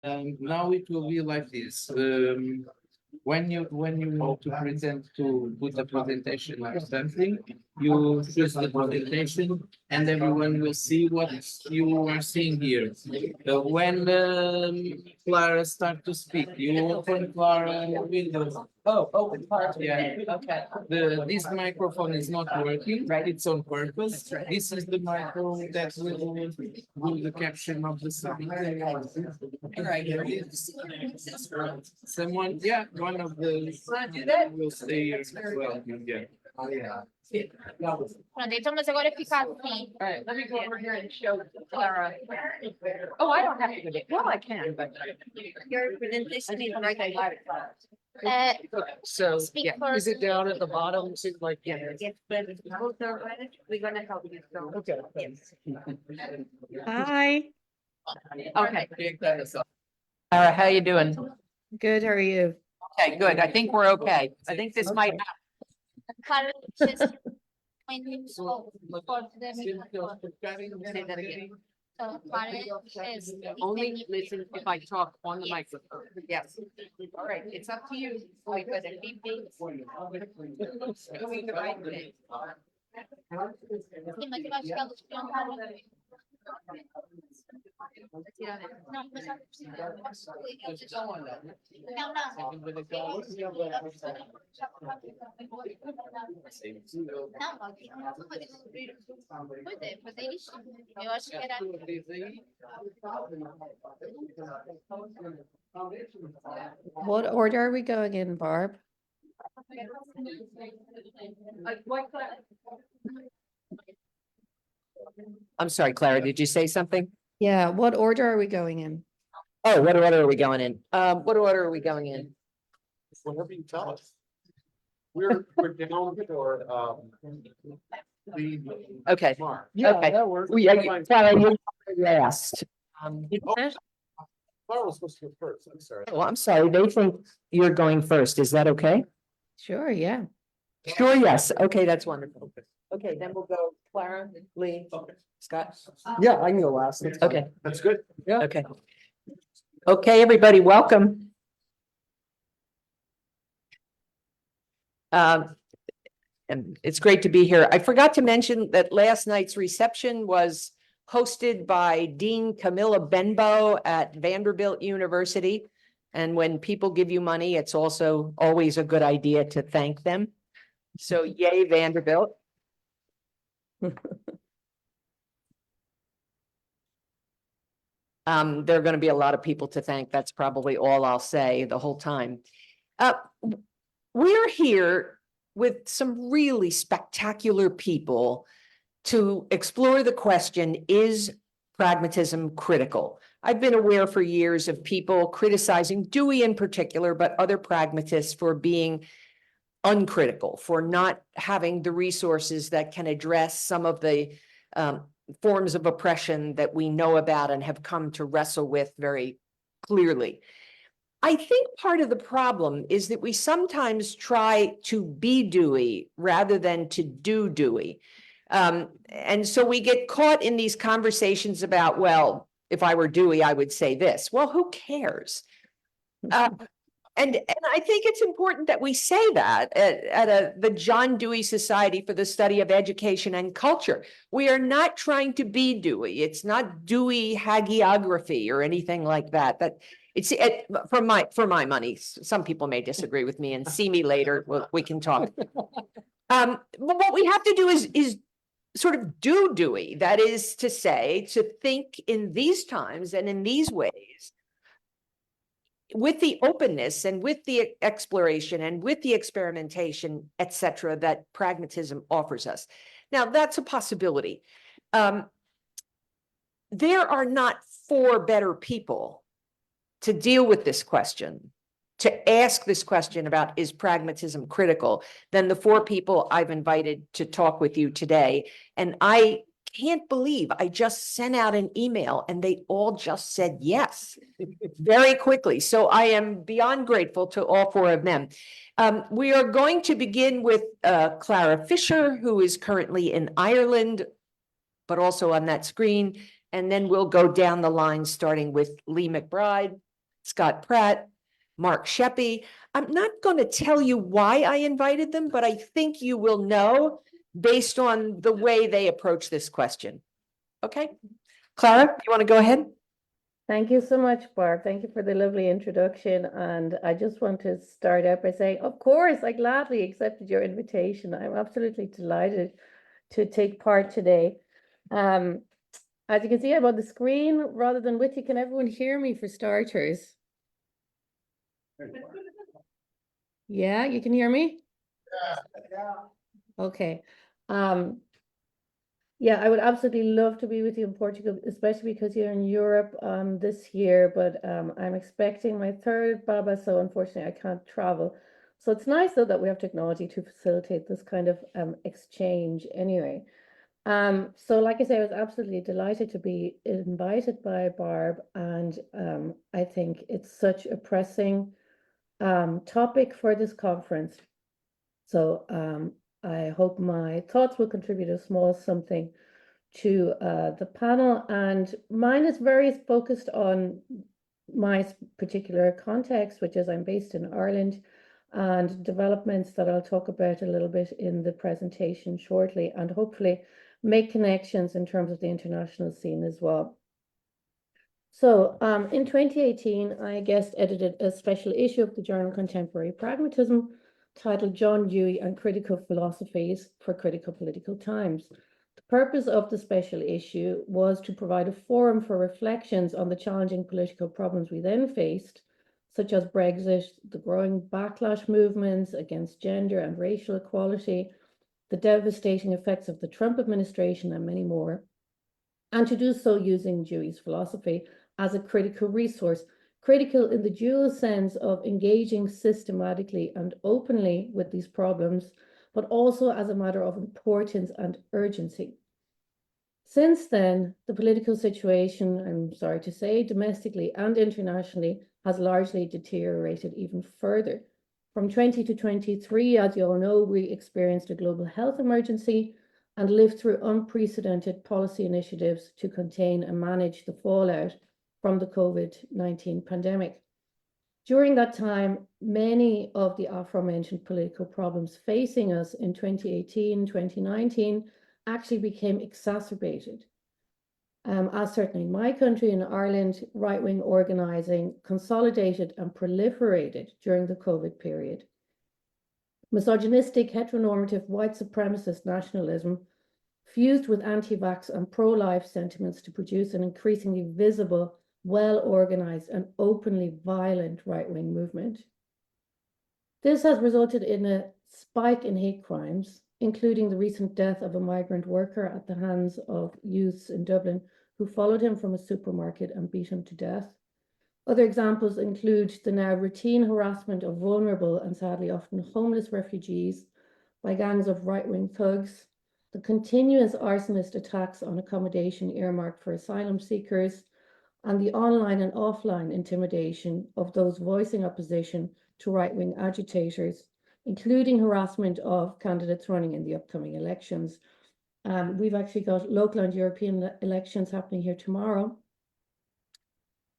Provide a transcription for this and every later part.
Now it will be like this. When you want to present to put a presentation or something, you choose the presentation, and everyone will see what you are seeing here. When Clara start to speak, you open Clara window. Oh, it's hard. Yeah. Okay. This microphone is not working, Right. it's on purpose. This is the microphone that will do the caption of the sound. Someone, yeah, one of the will stay here as well. Yeah. Pronto, então, mas agora fica assim. All right, let me go over here and show Clara. Oh, I don't have to do it. Well, I can, but. Your presentation is right So, Speak yeah, for- is it down at the bottom? Is it like, yeah. Yes, but we're gonna help you. So. Okay. Hi, Okay. Clara, how you doing? good, how are you? Okay, good. I think we're okay. I think this might. Clara, just when you spoke for the microphone. Say that again. So Clara is. Only listen if I talk on the microphone. Yes. All right, it's up to you. Like, but if he thinks doing the right thing. Sim, mas eu acho que elas perguntaram. Não, mas eu preciso. Não, não. Não, aqui não Pois é, fazer isso. Eu acho que era. What order are we going in, Barb? I'm sorry, Clara, did you say something? Yeah, what order are we going in? Oh, what order are we going in? What order are we going in? Whatever you tell us. We're down for, the. Okay. Mark. Okay. that works. Clara, you last. Clara was supposed to go first, I'm sorry. Oh, I'm sorry, they think you're going first. Is that okay? Sure, yeah. Sure, yes. Okay, that's wonderful. Okay, then we'll go Clara, Lee, Okay. Scott. Yeah, I can go last. That's fine. Okay, That's good. okay. Okay, everybody, welcome. And it's great to be here. I forgot to mention that last night's reception was hosted by Dean Camilla Benbow at Vanderbilt University. And when people give you money, it's also always a good idea to thank them. So yay, Vanderbilt. There are going to be a lot of people to thank. That's probably all I'll say the whole time. We're here with some really spectacular people to explore the question, is pragmatism critical? I've been aware for years of people criticizing Dewey in particular, but other pragmatists for being uncritical, for not having the resources that can address some of the forms of oppression that we know about and have come to wrestle with very clearly. I think part of the problem is that we sometimes try to be Dewey rather than to do Dewey. And so we get caught in these conversations about, well, if I were Dewey, I would say this. Well, who cares? And I think it's important that we say that at the John Dewey Society for the Study of Education and Culture. We are not trying to be Dewey. It's not Dewey hagiography or anything like that. It's for my money. Some people may disagree with me and see me later. We can talk. But what we have to do is sort of do Dewey. That is to say, to think in these times and in these ways, with the openness and with the exploration and with the experimentation, et cetera, that pragmatism offers us. Now, that's a possibility. There are not four better people to deal with this question, to ask this question about, is pragmatism critical, than the four people I've invited to talk with you today. And I can't believe I just sent out an email and they all just said yes very quickly. So I am beyond grateful to all four of them. We are going to begin with Clara Fischer, who is currently in Ireland, but also on that screen. And then we'll go down the line, starting with Lee McBride, Scott Pratt, Mark Tschaepe. I'm not going to tell you why I invited them, but I think you will know based on the way they approach this question. Okay, Clara, you want to go ahead? Thank you so much, Barb. Thank you for the lovely introduction. And I just want to start out by saying, of course, I gladly accepted your invitation. I'm absolutely delighted to take part today. As you can see, I'm on the screen rather than with you. Can everyone hear me for starters? Yeah, you can hear me? Okay. Yeah, I would absolutely love to be with you in Portugal, especially because you're in Europe this year, but I'm expecting my third Baba, so unfortunately I can't travel. So it's nice though that we have technology to facilitate this kind of exchange anyway. So like I say, I was absolutely delighted to be invited by Barb, and I think it's such a pressing topic for this conference. So I hope my thoughts will contribute a small something to the panel, and mine is very focused on my particular context, which is I'm based in Ireland, and developments that I'll talk about a little bit in the presentation shortly, and hopefully make connections in terms of the international scene as well. So in 2018, I guest edited a special issue of the journal Contemporary Pragmatism titled John Dewey and Critical Philosophies for Critical Political Times. The purpose of the special issue was to provide a forum for reflections on the challenging political problems we then faced, such as Brexit, the growing backlash movements against gender and racial equality, the devastating effects of the Trump administration, and many more, and to do so using Dewey's philosophy as a critical resource, critical in the dual sense of engaging systematically and openly with these problems, but also as a matter of importance and urgency. Since then, the political situation, I'm sorry to say, domestically and internationally, has largely deteriorated even further. From 2020 to 2023, as you all know, we experienced a global health emergency and lived through unprecedented policy initiatives to contain and manage the fallout from the COVID-19 pandemic. During that time, many of the aforementioned political problems facing us in 2018, 2019 actually became exacerbated. As certainly in my country, in Ireland, right-wing organising consolidated and proliferated during the COVID period. Misogynistic, heteronormative, white supremacist nationalism fused with anti-vax and pro-life sentiments to produce an increasingly visible, well-organized and openly violent right-wing movement. This has resulted in a spike in hate crimes, including the recent death of a migrant worker at the hands of youths in Dublin who followed him from a supermarket and beat him to death. Other examples include the now routine harassment of vulnerable and sadly often homeless refugees by gangs of right-wing thugs, the continuous arsonist attacks on accommodation earmarked for asylum seekers, and the online and offline intimidation of those voicing opposition to right-wing agitators, including harassment of candidates running in the upcoming elections. We've actually got local and European elections happening here tomorrow.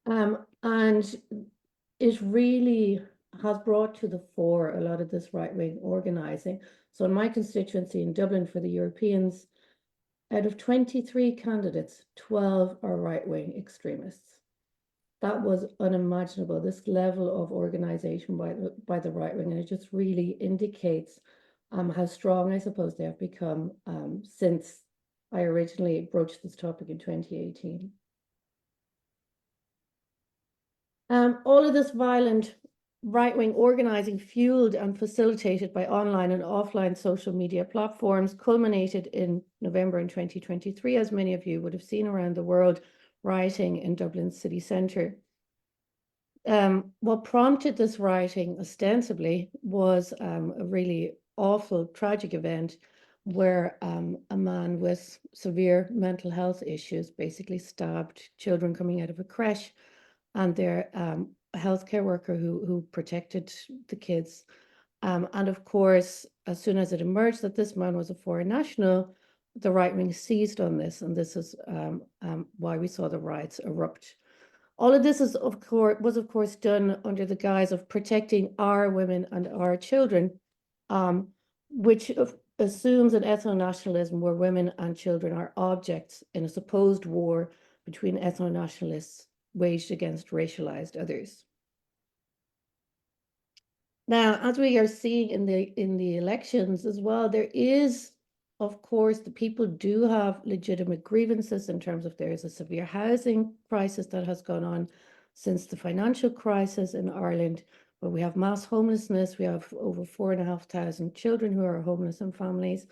And it really has brought to the fore a lot of this right-wing organising. So in my constituency in Dublin for the Europeans, out of 23 candidates, 12 are right-wing extremists. That was unimaginable, this level of organisation by the right wing, and it just really indicates how strong, I suppose, they have become since I originally broached this topic in 2018. All of this violent right-wing organising, fueled and facilitated by online and offline social media platforms, culminated in November in 2023, as many of you would have seen around the world, rioting in Dublin city centre. What prompted this rioting ostensibly was a really awful, tragic event where a man with severe mental health issues basically stabbed children coming out of a creche, and their a healthcare worker who protected the kids. And of course, as soon as it emerged that this man was a foreign national, the right wing seized on this, and this is why we saw the riots erupt. All of this is was of course done under the guise of protecting our women and our children, which assumes an ethno-nationalism where women and children are objects in a supposed war between ethno-nationalists waged against racialized others. Now, as we are seeing in the elections as well, there is, of course, the people do have legitimate grievances in terms of there is a severe housing crisis that has gone on since the financial crisis in Ireland, where we have mass homelessness. We have over 4,500 children who are homeless in families.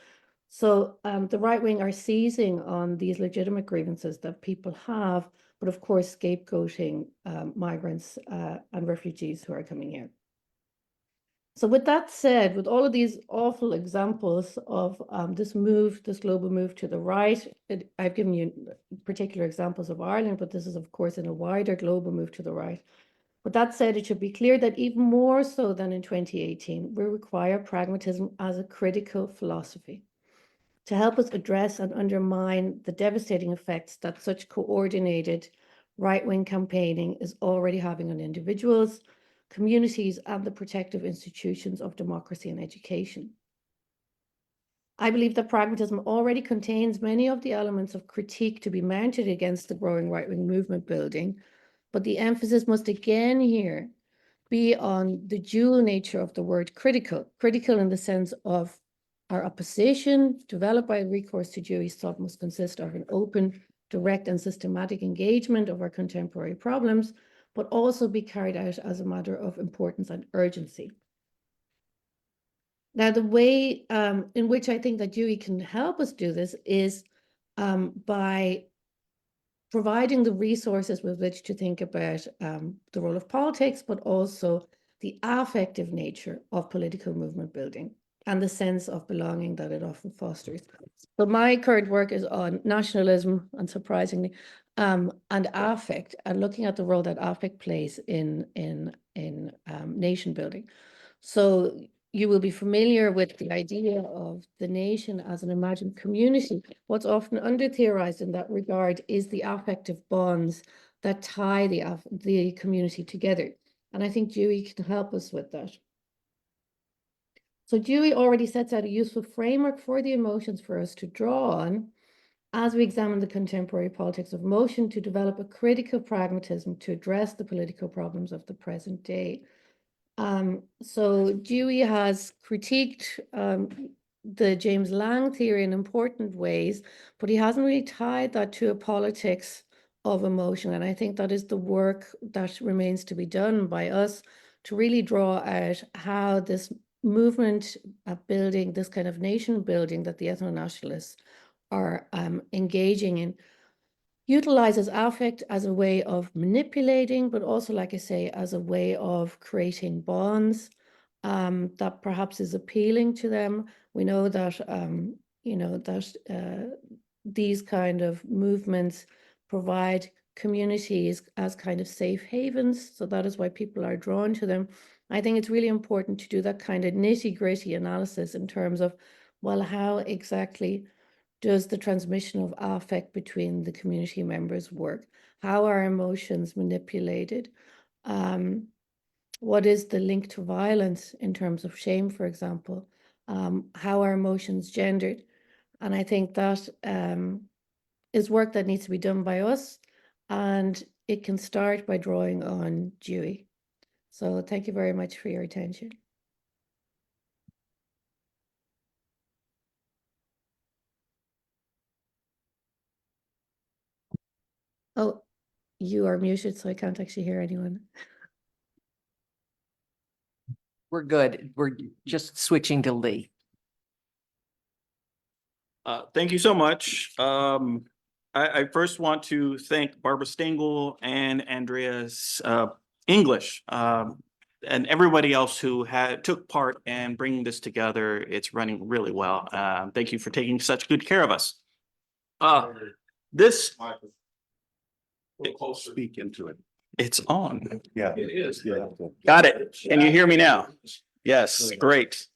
So the right wing are seizing on these legitimate grievances that people have, but of course scapegoating migrants and refugees who are coming here. So with that said, with all of these awful examples of this global move to the right, I've given you particular examples of Ireland, but this is of course in a wider global move to the right. But that said, it should be clear that even more so than in 2018, we require pragmatism as a critical philosophy to help us address and undermine the devastating effects that such coordinated right-wing campaigning is already having on individuals, communities, and the protective institutions of democracy and education. I believe that pragmatism already contains many of the elements of critique to be mounted against the growing right-wing movement building, but the emphasis must again here be on the dual nature of the word critical in the sense of our opposition developed by recourse to Dewey's thought must consist of an open, direct, and systematic engagement of our contemporary problems, but also be carried out as a matter of importance and urgency. Now, the way in which I think that Dewey can help us do this is by providing the resources with which to think about the role of politics, but also the affective nature of political movement building and the sense of belonging that it often fosters. So my current work is on nationalism, unsurprisingly, and affect, and looking at the role that affect plays in nation building. So you will be familiar with the idea of the nation as an imagined community. What's often under-theorized in that regard is the affective bonds that tie the community together. And I think Dewey can help us with that. So Dewey already sets out a useful framework for the emotions for us to draw on as we examine the contemporary politics of motion to develop a critical pragmatism to address the political problems of the present day. So Dewey has critiqued the James Lang theory in important ways, but he hasn't really tied that to a politics of emotion. And I think that is the work that remains to be done by us to really draw out how this movement building, this kind of nation building that the ethno-nationalists are engaging in, utilizes affect as a way of manipulating, but also, like I say, as a way of creating bonds that perhaps is appealing to them. We know that, these kind of movements provide communities as kind of safe havens. So that is why people are drawn to them. I think it's really important to do that kind of nitty-gritty analysis in terms of, well, how exactly does the transmission of affect between the community members work? How are emotions manipulated? What is the link to violence in terms of shame, for example? How are emotions gendered? And I think that is work that needs to be done by us, and it can start by drawing on Dewey. So thank you very much for your attention. Oh, you are muted, so I can't actually hear anyone. We're good. We're just switching to Lee. Thank you so much. I first want to thank Barbara Stengel and Andreas English and everybody else who took part in bringing this together. It's running really well. Thank you for taking such good care of us. This Speak into it. it's on. Yeah. It is. Yeah. Got it. Can you hear me now? Yes, great.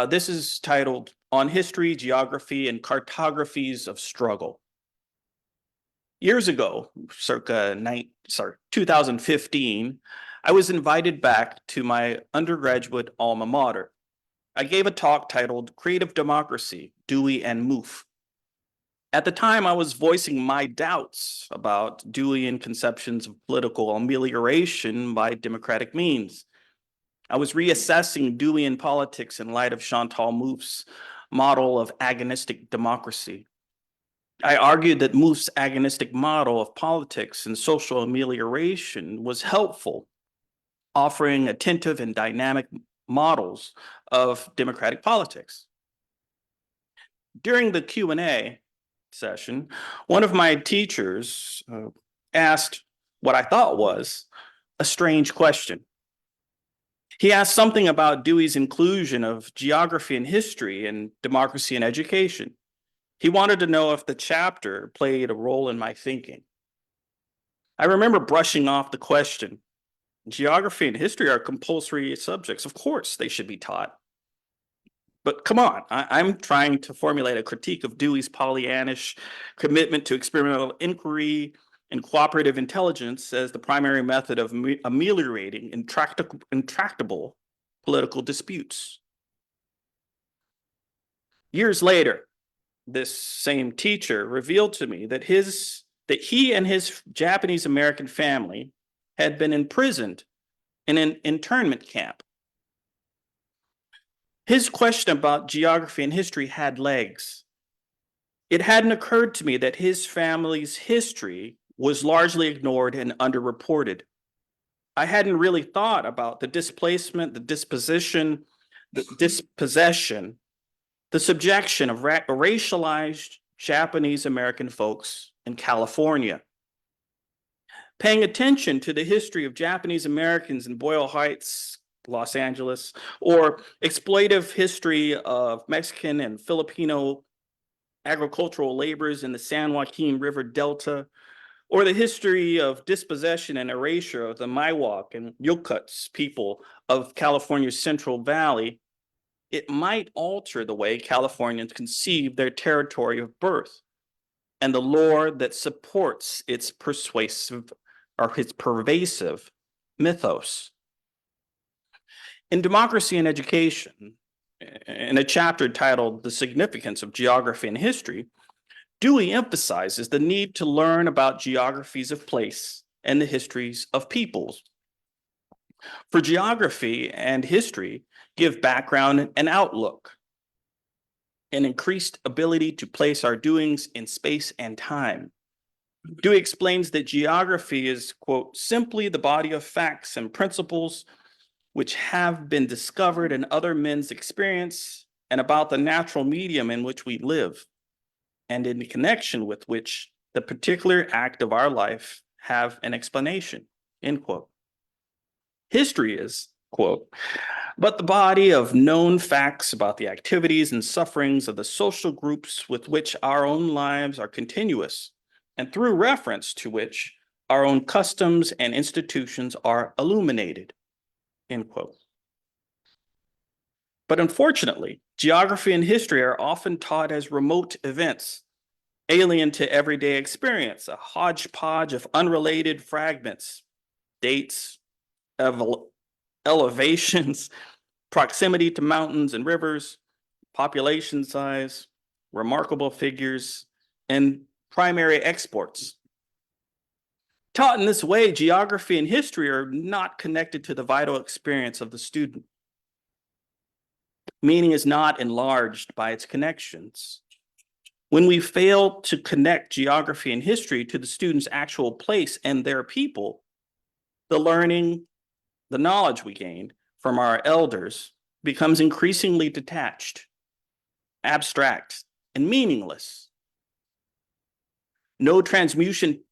This is titled On History, Geography, and Cartographies of Struggle. Years ago, circa 2015, I was invited back to my undergraduate alma mater. I gave a talk titled Creative Democracy, Dewey and Mouffe. At the time, I was voicing my doubts about Deweyan conceptions of political amelioration by democratic means. I was reassessing Deweyan politics in light of Chantal Mouffe's model of agonistic democracy. I argued that Mouffe's agonistic model of politics and social amelioration was helpful, offering attentive and dynamic models of democratic politics. During the Q&A session, one of my teachers asked what I thought was a strange question. He asked something about Dewey's inclusion of geography and history and democracy and education. He wanted to know if the chapter played a role in my thinking. I remember brushing off the question. Geography and history are compulsory subjects. Of course, they should be taught. But come on, I'm trying to formulate a critique of Dewey's Pollyannish commitment to experimental inquiry and cooperative intelligence as the primary method of ameliorating intractable political disputes. Years later, this same teacher revealed to me that he and his Japanese American family had been imprisoned in an internment camp. His question about geography and history had legs. It hadn't occurred to me that his family's history was largely ignored and underreported. I hadn't really thought about the displacement, the dispossession, the subjection of racialized Japanese American folks in California. Paying attention to the history of Japanese Americans in Boyle Heights, Los Angeles, or exploitative history of Mexican and Filipino agricultural laborers in the San Joaquin River Delta, or the history of dispossession and erasure of the Miwok and Yokuts people of California's Central Valley, it might alter the way Californians conceive their territory of birth and the lore that supports its pervasive mythos. In Democracy and Education, in a chapter titled The Significance of Geography and History, Dewey emphasizes the need to learn about geographies of place and the histories of peoples. For geography and history give background and outlook, an increased ability to place our doings in space and time. Dewey explains that geography is, quote, simply the body of facts and principles which have been discovered in other men's experience and about the natural medium in which we live, and in connection with which the particular act of our life have an explanation, end quote. History is, quote, but the body of known facts about the activities and sufferings of the social groups with which our own lives are continuous, and through reference to which our own customs and institutions are illuminated, end quote. But unfortunately, geography and history are often taught as remote events, alien to everyday experience, a hodgepodge of unrelated fragments, dates, elevations, proximity to mountains and rivers, population size, remarkable figures, and primary exports. Taught in this way, geography and history are not connected to the vital experience of the student. Meaning is not enlarged by its connections. When we fail to connect geography and history to the student's actual place and their people, the learning, the knowledge we gained from our elders becomes increasingly detached, abstract, and meaningless. No transmutation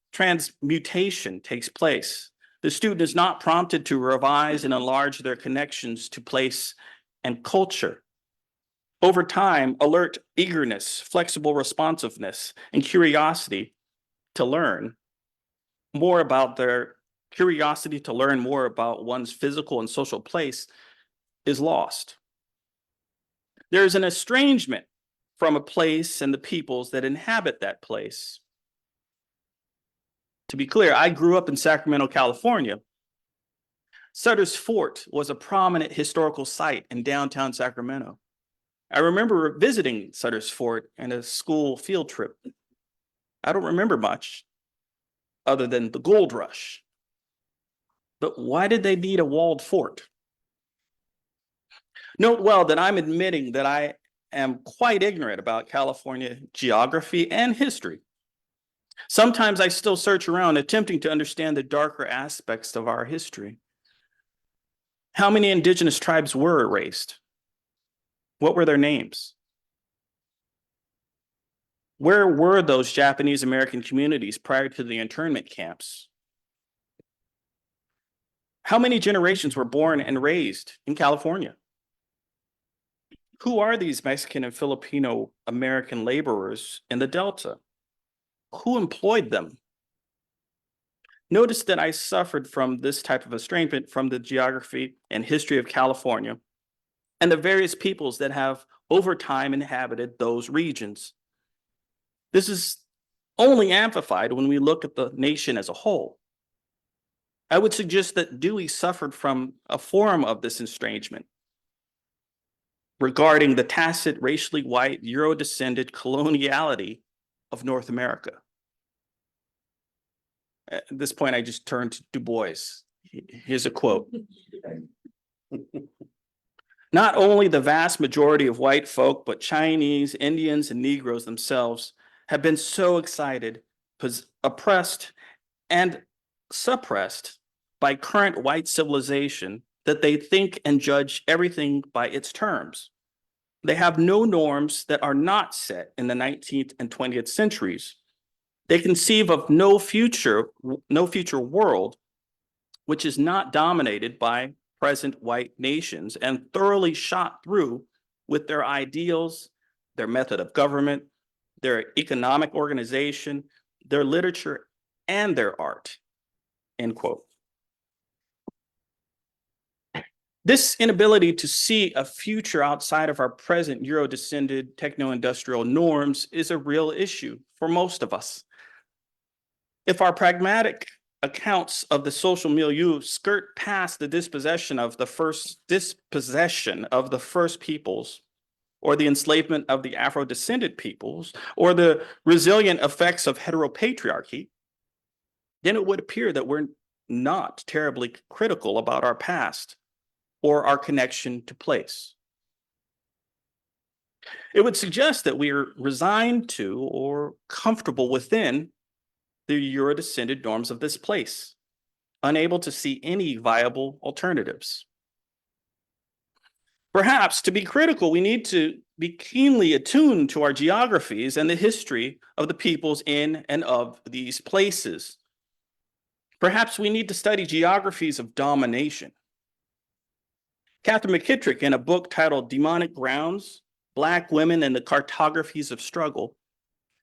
takes place. The student is not prompted to revise and enlarge their connections to place and culture. Over time, alert eagerness, flexible responsiveness, and curiosity to learn more about one's physical and social place is lost. There is an estrangement from a place and the peoples that inhabit that place. To be clear, I grew up in Sacramento, California. Sutter's Fort was a prominent historical site in downtown Sacramento. I remember visiting Sutter's Fort in a school field trip. I don't remember much other than the gold rush. But why did they need a walled fort? Note well that I'm admitting that I am quite ignorant about California geography and history. Sometimes I still search around attempting to understand the darker aspects of our history. How many indigenous tribes were erased? What were their names? Where were those Japanese American communities prior to the internment camps? How many generations were born and raised in California? Who are these Mexican and Filipino American laborers in the Delta? Who employed them? Notice that I suffered from this type of estrangement from the geography and history of California and the various peoples that have over time inhabited those regions. This is only amplified when we look at the nation as a whole. I would suggest that Dewey suffered from a form of this estrangement regarding the tacit, racially white, Euro-descended coloniality of North America. At this point, I just turned to Du Bois. Here's a quote. Not only the vast majority of white folk, but Chinese, Indians, and Negroes themselves have been so excited, oppressed, and suppressed by current white civilization that they think and judge everything by its terms. They have no norms that are not set in the 19th and 20th centuries. They conceive of no future world which is not dominated by present white nations and thoroughly shot through with their ideals, their method of government, their economic organization, their literature, and their art, end quote. This inability to see a future outside of our present Euro-descended techno-industrial norms is a real issue for most of us. If our pragmatic accounts of the social milieu skirt past the dispossession of the first peoples, or the enslavement of the Afro-descended peoples, or the resilient effects of heteropatriarchy, then it would appear that we're not terribly critical about our past or our connection to place. It would suggest that we are resigned to or comfortable within the Euro-descended norms of this place, unable to see any viable alternatives. Perhaps to be critical, we need to be keenly attuned to our geographies and the history of the peoples in and of these places. Perhaps we need to study geographies of domination. Catherine McKittrick, in a book titled Demonic Grounds, Black Women and the Cartographies of Struggle,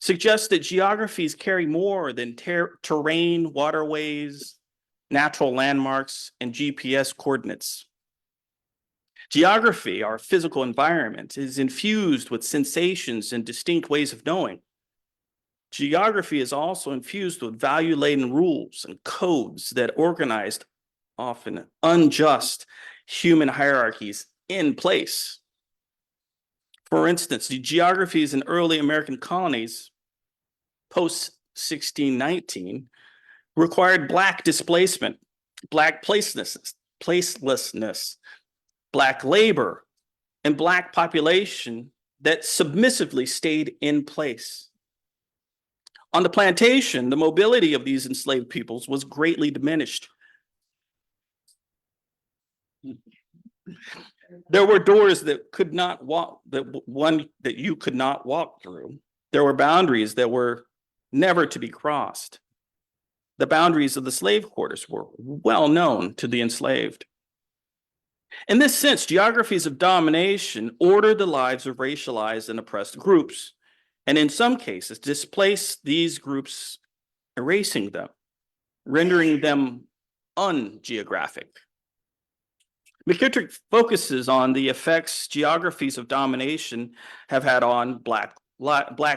suggests that geographies carry more than terrain, waterways, natural landmarks, and GPS coordinates. Geography, our physical environment, is infused with sensations and distinct ways of knowing. Geography is also infused with value-laden rules and codes that organized, often unjust, human hierarchies in place. For instance, the geographies in early American colonies post-1619 required Black displacement, Black placelessness, Black labor, and Black population that submissively stayed in place. On the plantation, the mobility of these enslaved peoples was greatly diminished. There were doors that you could not walk through. There were boundaries that were never to be crossed. The boundaries of the slave quarters were well known to the enslaved. In this sense, geographies of domination order the lives of racialized and oppressed groups, and in some cases displace these groups, erasing them, rendering them ungeographic. McKittrick focuses on the effects geographies of domination have had on Black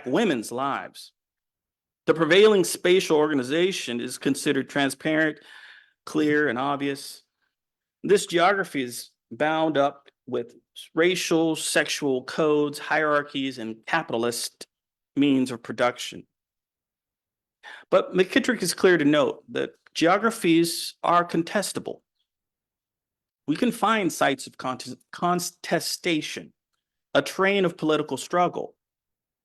women's lives. The prevailing spatial organization is considered transparent, clear, and obvious. This geography is bound up with racial, sexual codes, hierarchies, and capitalist means of production. But McKittrick is clear to note that geographies are contestable. We can find sites of contestation, a train of political struggle.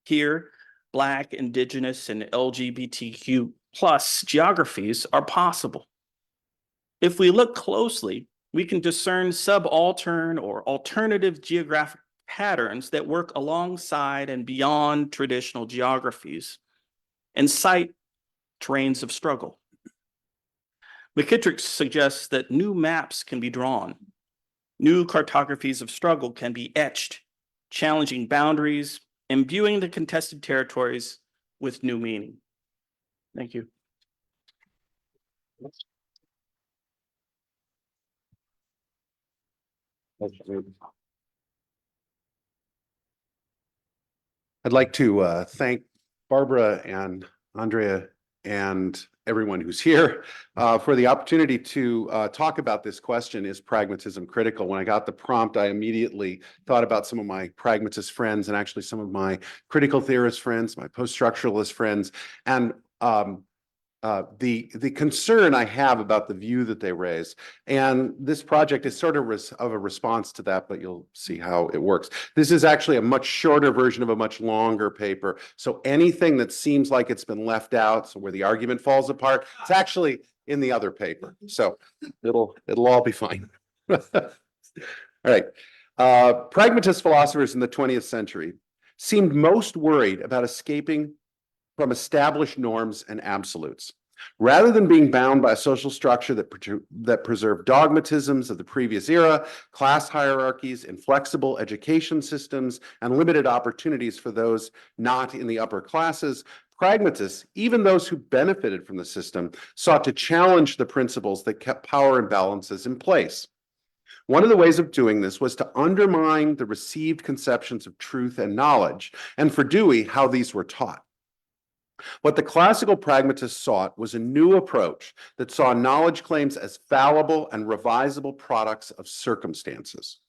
Here, Black, Indigenous, and LGBTQ plus geographies are possible. If we look closely, we can discern subaltern or alternative geographic patterns that work alongside and beyond traditional geographies and cite terrains of struggle. McKittrick suggests that new maps can be drawn. New cartographies of struggle can be etched, challenging boundaries, imbuing the contested territories with new meaning. Thank you. I'd like to thank Barbara and Andrea and everyone who's here for the opportunity to talk about this question, is pragmatism critical? When I got the prompt, I immediately thought about some of my pragmatist friends and actually some of my critical theorist friends, my post-structuralist friends, and the concern I have about the view that they raise. And this project is sort of a response to that, but you'll see how it works. This is actually a much shorter version of a much longer paper. So anything that seems like it's been left out, so where the argument falls apart, it's actually in the other paper. So it'll all be fine. All right. Pragmatist philosophers in the 20th century seemed most worried about escaping from established norms and absolutes. Rather than being bound by a social structure that preserved dogmatisms of the previous era, class hierarchies, inflexible education systems, and limited opportunities for those not in the upper classes, pragmatists, even those who benefited from the system, sought to challenge the principles that kept power imbalances in place. One of the ways of doing this was to undermine the received conceptions of truth and knowledge, and for Dewey, how these were taught. What the classical pragmatists sought was a new approach that saw knowledge claims as fallible and revisable products of circumstances.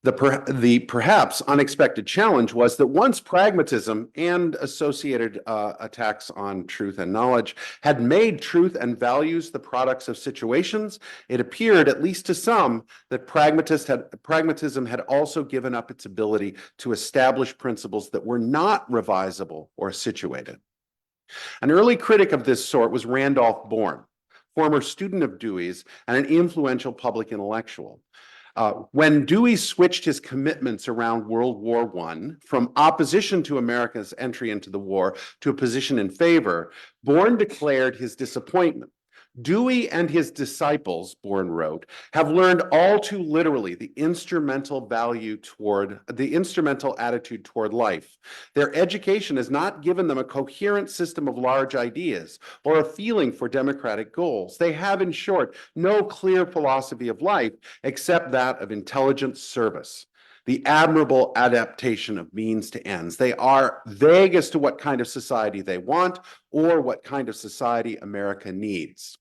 The perhaps unexpected challenge was that once pragmatism and associated attacks on truth and knowledge had made truth and values the products of situations, it appeared, at least to some, that pragmatism had also given up its ability to establish principles that were not revisable or situated. An early critic of this sort was Randolph Bourne, former student of Dewey's and an influential public intellectual. When Dewey switched his commitments around World War I from opposition to America's entry into the war to a position in favor, Bourne declared his disappointment. Dewey and his disciples, Bourne wrote, have learned all too literally the instrumental attitude toward life. Their education has not given them a coherent system of large ideas or a feeling for democratic goals. They have, in short, no clear philosophy of life except that of intelligent service, the admirable adaptation of means to ends. They are vague as to what kind of society they want or what kind of society America needs.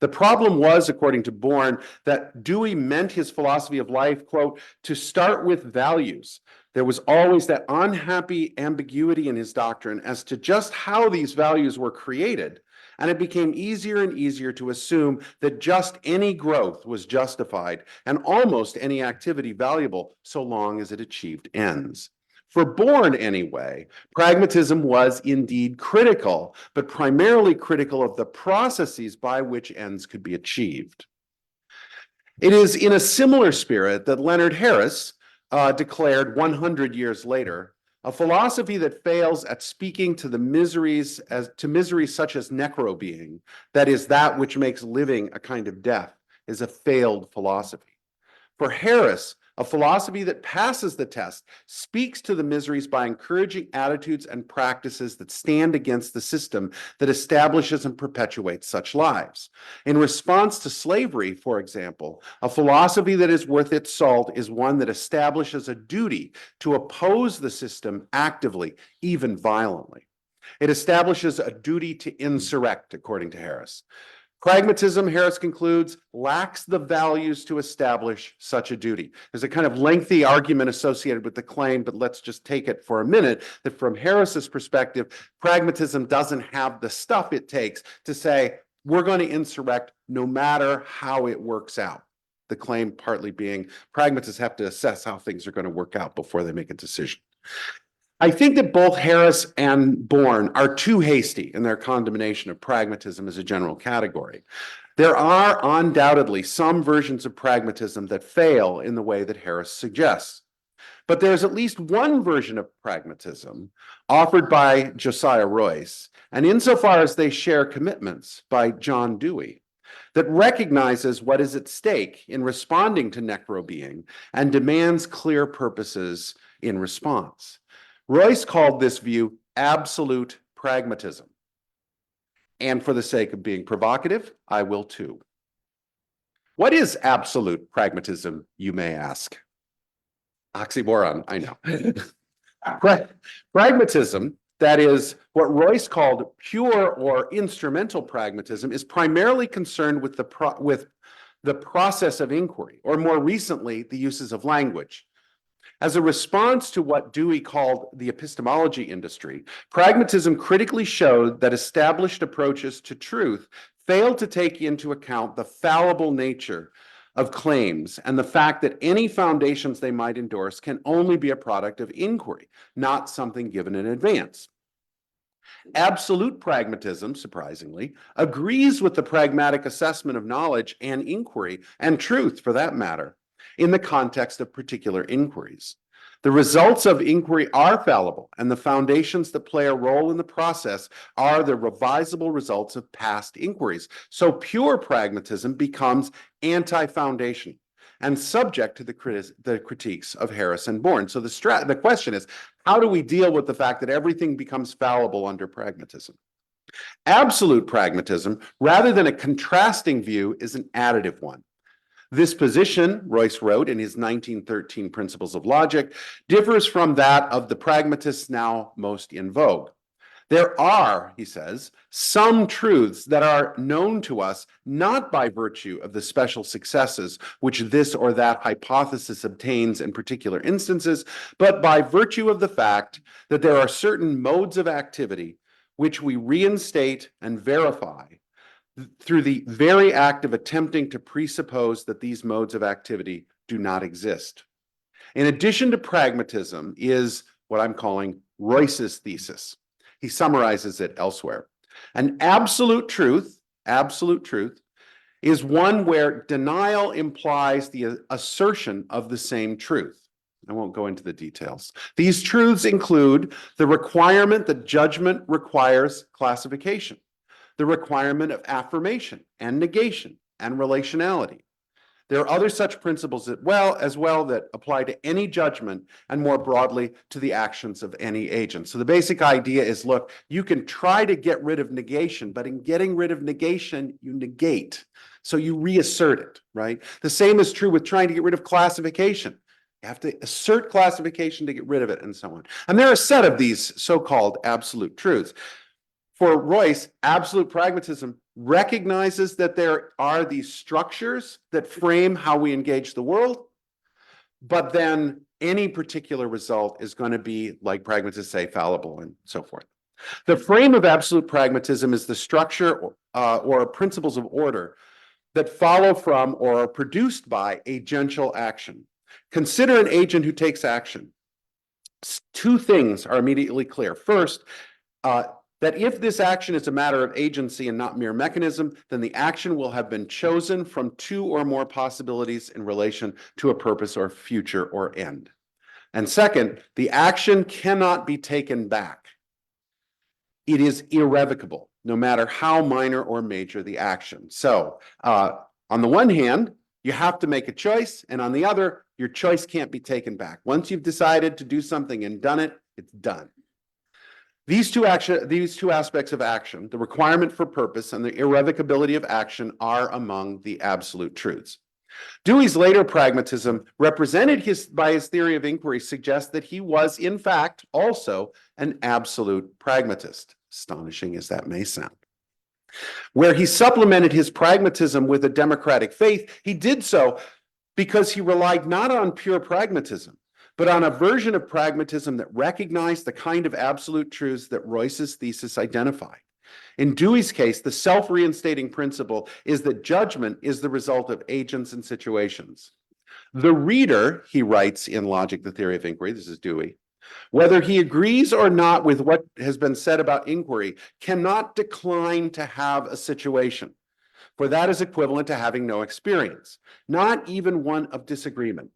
The problem was, according to Bourne, that Dewey meant his philosophy of life, quote, to start with values. There was always that unhappy ambiguity in his doctrine as to just how these values were created, and it became easier and easier to assume that just any growth was justified and almost any activity valuable so long as it achieved ends. For Bourne, anyway, pragmatism was indeed critical, but primarily critical of the processes by which ends could be achieved. It is in a similar spirit that Leonard Harris declared 100 years later, a philosophy that fails at speaking to the miseries such as necrobeing, that is, that which makes living a kind of death, is a failed philosophy. For Harris, a philosophy that passes the test speaks to the miseries by encouraging attitudes and practices that stand against the system that establishes and perpetuates such lives. In response to slavery, for example, a philosophy that is worth its salt is one that establishes a duty to oppose the system actively, even violently. It establishes a duty to insurrect, according to Harris. Pragmatism, Harris concludes, lacks the values to establish such a duty. There's a kind of lengthy argument associated with the claim, but let's just take it for a minute that from Harris's perspective, pragmatism doesn't have the stuff it takes to say, we're going to insurrect no matter how it works out. The claim partly being pragmatists have to assess how things are going to work out before they make a decision. I think that both Harris and Bourne are too hasty in their condemnation of pragmatism as a general category. There are undoubtedly some versions of pragmatism that fail in the way that Harris suggests. But there's at least one version of pragmatism offered by Josiah Royce, and insofar as they share commitments by John Dewey, that recognizes what is at stake in responding to necrobeing and demands clear purposes in response. Royce called this view absolute pragmatism. And for the sake of being provocative, I will too. What is absolute pragmatism, you may ask? Oxymoron, I know. Pragmatism, that is what Royce called pure or instrumental pragmatism, is primarily concerned with the process of inquiry, or more recently, the uses of language. As a response to what Dewey called the epistemology industry, pragmatism critically showed that established approaches to truth failed to take into account the fallible nature of claims and the fact that any foundations they might endorse can only be a product of inquiry, not something given in advance. Absolute pragmatism, surprisingly, agrees with the pragmatic assessment of knowledge and inquiry, and truth for that matter, in the context of particular inquiries. The results of inquiry are fallible, and the foundations that play a role in the process are the revisable results of past inquiries. So pure pragmatism becomes anti-foundation and subject to the critiques of Harris and Bourne. So the question is, how do we deal with the fact that everything becomes fallible under pragmatism? Absolute pragmatism, rather than a contrasting view, is an additive one. This position, Royce wrote in his 1913 Principles of Logic, differs from that of the pragmatists now most in vogue. There are, he says, some truths that are known to us not by virtue of the special successes which this or that hypothesis obtains in particular instances, but by virtue of the fact that there are certain modes of activity which we reinstate and verify through the very act of attempting to presuppose that these modes of activity do not exist. In addition to pragmatism is what I'm calling Royce's thesis. He summarizes it elsewhere. An absolute truth is one where denial implies the assertion of the same truth. I won't go into the details. These truths include the requirement that judgment requires classification, the requirement of affirmation and negation and relationality. There are other such principles as well that apply to any judgment and more broadly to the actions of any agent. So the basic idea is, look, you can try to get rid of negation, but in getting rid of negation, you negate. So you reassert it, right? The same is true with trying to get rid of classification. You have to assert classification to get rid of it and so on. And there are a set of these so-called absolute truths. For Royce, absolute pragmatism recognizes that there are these structures that frame how we engage the world, but then any particular result is going to be, like pragmatists say, fallible and so forth. The frame of absolute pragmatism is the structure or principles of order that follow from or are produced by agential action. Consider an agent who takes action. Two things are immediately clear. First, that if this action is a matter of agency and not mere mechanism, then the action will have been chosen from two or more possibilities in relation to a purpose or future or end. And second, the action cannot be taken back. It is irrevocable, no matter how minor or major the action. So, on the one hand, you have to make a choice, and on the other, your choice can't be taken back. Once you've decided to do something and done it, it's done. These two aspects of action, the requirement for purpose and the irrevocability of action, are among the absolute truths. Dewey's later pragmatism, represented by his theory of inquiry, suggests that he was, in fact, also an absolute pragmatist. astonishing as that may sound. Where he supplemented his pragmatism with a democratic faith, he did so because he relied not on pure pragmatism, but on a version of pragmatism that recognized the kind of absolute truths that Royce's thesis identified. In Dewey's case, the self-reinstating principle is that judgment is the result of agents and situations. The reader, he writes in Logic, the Theory of Inquiry, this is Dewey, whether he agrees or not with what has been said about inquiry, cannot decline to have a situation, for that is equivalent to having no experience, not even one of disagreement.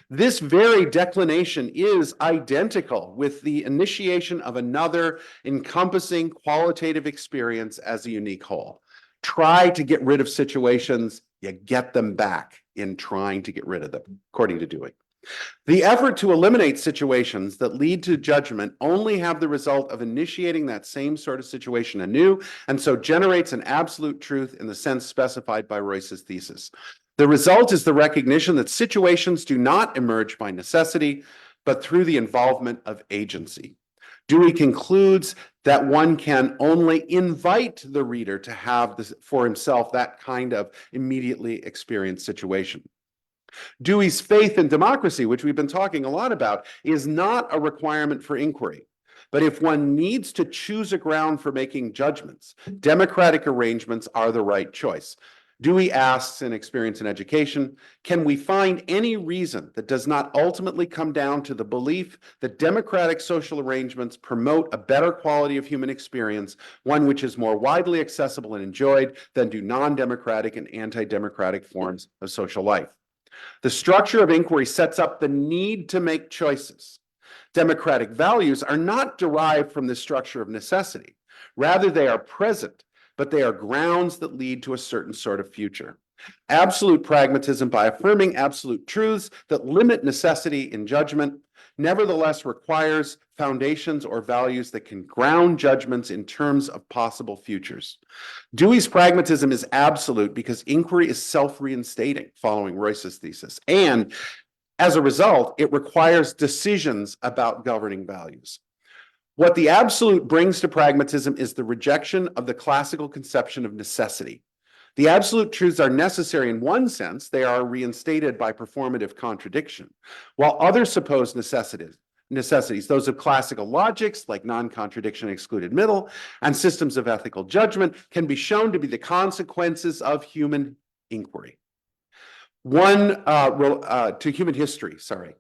This very declination is identical with the initiation of another encompassing qualitative experience as a unique whole. Try to get rid of situations, you get them back in trying to get rid of them, according to Dewey. The effort to eliminate situations that lead to judgment only have the result of initiating that same sort of situation anew, and so generates an absolute truth in the sense specified by Royce's thesis. The result is the recognition that situations do not emerge by necessity, but through the involvement of agency. Dewey concludes that one can only invite the reader to have this, for himself, that kind of immediately experienced situation. Dewey's faith in democracy, which we've been talking a lot about, is not a requirement for inquiry. But if one needs to choose a ground for making judgments, democratic arrangements are the right choice. Dewey asks in Experience and Education, can we find any reason that does not ultimately come down to the belief that democratic social arrangements promote a better quality of human experience, one which is more widely accessible and enjoyed than do non-democratic and anti-democratic forms of social life? The structure of inquiry sets up the need to make choices. Democratic values are not derived from the structure of necessity. Rather, they are present, but they are grounds that lead to a certain sort of future. Absolute pragmatism, by affirming absolute truths that limit necessity in judgment, nevertheless requires foundations or values that can ground judgments in terms of possible futures. Dewey's pragmatism is absolute because inquiry is self-reinstating, following Royce's thesis, and as a result, it requires decisions about governing values. What the absolute brings to pragmatism is the rejection of the classical conception of necessity. The absolute truths are necessary in one sense, they are reinstated by performative contradiction, while other supposed necessities, those of classical logics like non-contradiction excluded middle and systems of ethical judgment, can be shown to be the consequences of human inquiry. To human history, sorry.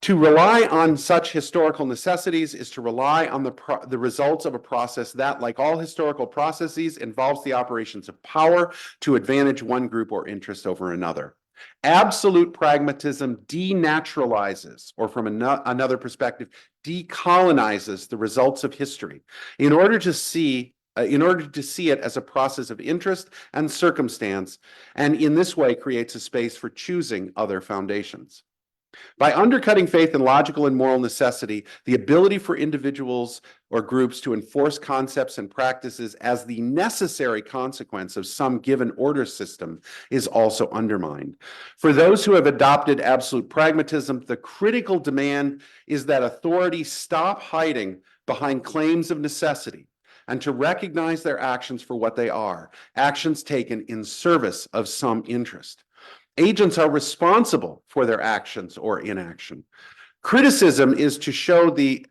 To rely on such historical necessities is to rely on the results of a process that, like all historical processes, involves the operations of power to advantage one group or interest over another. Absolute pragmatism denaturalizes, or from another perspective, decolonizes the results of history in order to see it as a process of interest and circumstance, and in this way creates a space for choosing other foundations. By undercutting faith in logical and moral necessity, the ability for individuals or groups to enforce concepts and practices as the necessary consequence of some given order system is also undermined. For those who have adopted absolute pragmatism, the critical demand is that authority stop hiding behind claims of necessity and to recognize their actions for what they are, actions taken in service of some interest. Agents are responsible for their actions or inaction. Criticism is to show the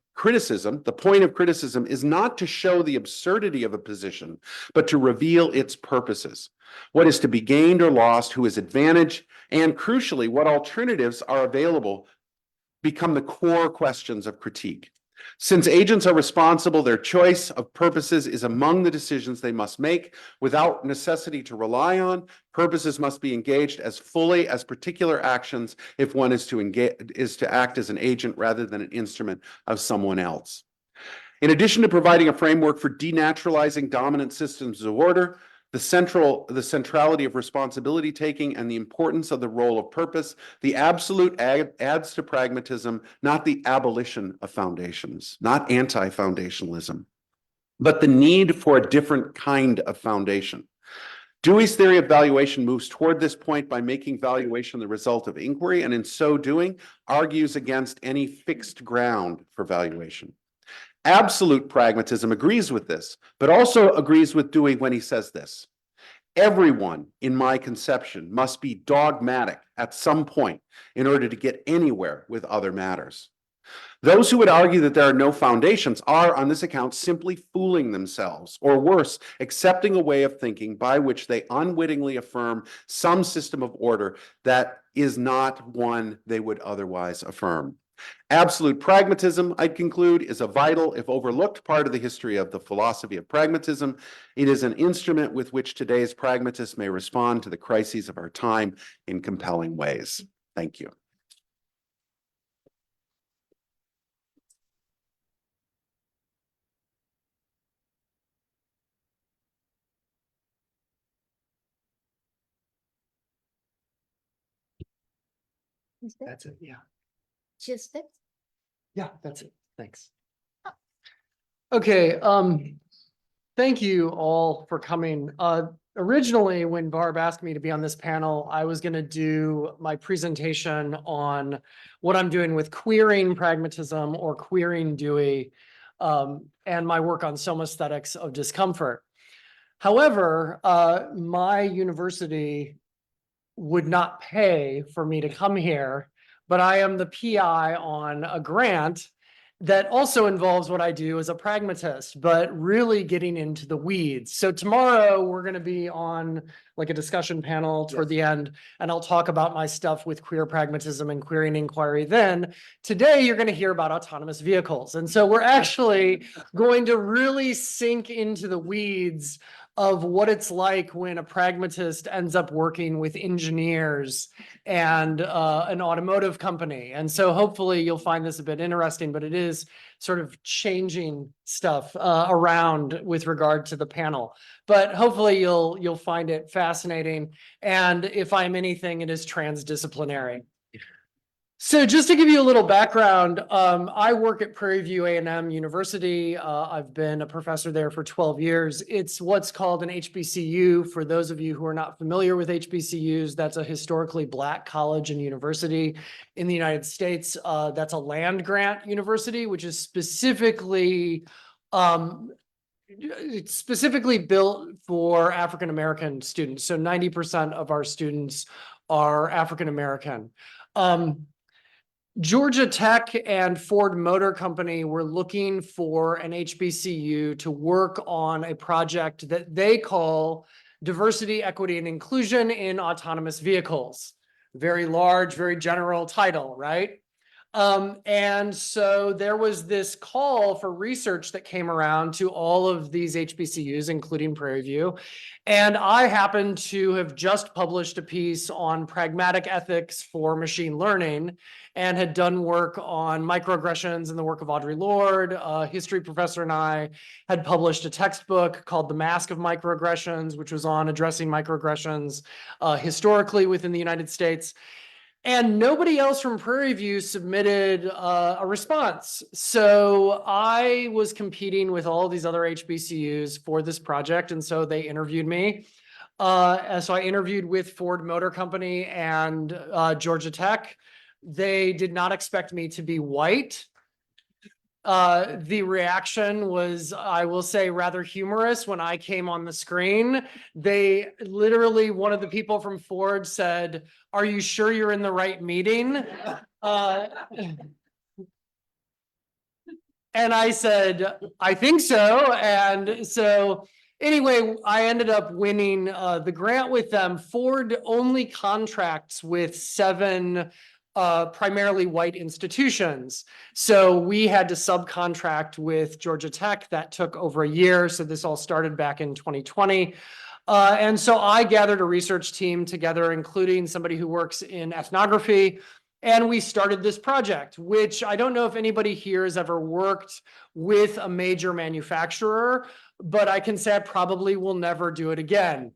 point of criticism is not to show the absurdity of a position, but to reveal its purposes, what is to be gained or lost, who is advantaged, and crucially, what alternatives are available become the core questions of critique. Since agents are responsible, their choice of purposes is among the decisions they must make. Without necessity to rely on, purposes must be engaged as fully as particular actions if one is to act as an agent rather than an instrument of someone else. In addition to providing a framework for denaturalizing dominant systems of order, the centrality of responsibility taking and the importance of the role of purpose, the absolute adds to pragmatism, not the abolition of foundations, not anti-foundationalism, but the need for a different kind of foundation. Dewey's theory of valuation moves toward this point by making valuation the result of inquiry, and in so doing, argues against any fixed ground for valuation. Absolute pragmatism agrees with this, but also agrees with Dewey when he says this. Everyone, in my conception, must be dogmatic at some point in order to get anywhere with other matters. Those who would argue that there are no foundations are, on this account, simply fooling themselves, or worse, accepting a way of thinking by which they unwittingly affirm some system of order that is not one they would otherwise affirm. Absolute pragmatism, I'd conclude, is a vital, if overlooked, part of the history of the philosophy of pragmatism. It is an instrument with which today's pragmatists may respond to the crises of our time in compelling ways. Thank you. Is that That's it, yeah. just it? Yeah, that's it. Thanks. Okay, thank you all for coming. Originally, when Barb asked me to be on this panel, I was going to do my presentation on what I'm doing with queering pragmatism or queering Dewey, and my work on somaesthetics of discomfort. However, my university would not pay for me to come here, but I am the PI on a grant that also involves what I do as a pragmatist, but really getting into the weeds. So tomorrow we're going to be on like a discussion panel toward the end, and I'll talk about my stuff with queer pragmatism and queering inquiry then. Today you're going to hear about autonomous vehicles. And so we're actually going to really sink into the weeds of what it's like when a pragmatist ends up working with engineers and an automotive company. And so hopefully you'll find this a bit interesting, but it is sort of changing stuff around with regard to the panel. But hopefully you'll find it fascinating. And if I'm anything, it is transdisciplinary. So just to give you a little background, I work at Prairie View A&M University. I've been a professor there for 12 years. It's what's called an HBCU. For those of you who are not familiar with HBCUs, that's a historically Black college and university in the United States. That's a land grant university, which is specifically built for African-American students. So 90% of our students are African-American. Georgia Tech and Ford Motor Company were looking for an HBCU to work on a project that they call Diversity, Equity, and Inclusion in Autonomous Vehicles. Very large, very general title, right? And so there was this call for research that came around to all of these HBCUs, including Prairie View. And I happened to have just published a piece on pragmatic ethics for machine learning and had done work on microaggressions in the work of Audre Lorde. A history professor and I had published a textbook called The Mask of Microaggressions, which was on addressing microaggressions historically within the United States. And nobody else from Prairie View submitted a response. So I was competing with all these other HBCUs for this project. And so they interviewed me. So I interviewed with Ford Motor Company and Georgia Tech. They did not expect me to be white. The reaction was, I will say, rather humorous when I came on the screen. They literally, one of the people from Ford said, "Are you sure you're in the right meeting?" And I said, "I think so." And so anyway, I ended up winning the grant with them. Ford only contracts with 7 primarily white institutions. So we had to subcontract with Georgia Tech. That took over a year. So this all started back in 2020. And so I gathered a research team together, including somebody who works in ethnography. And we started this project, which I don't know if anybody here has ever worked with a major manufacturer, but I can say I probably will never do it again.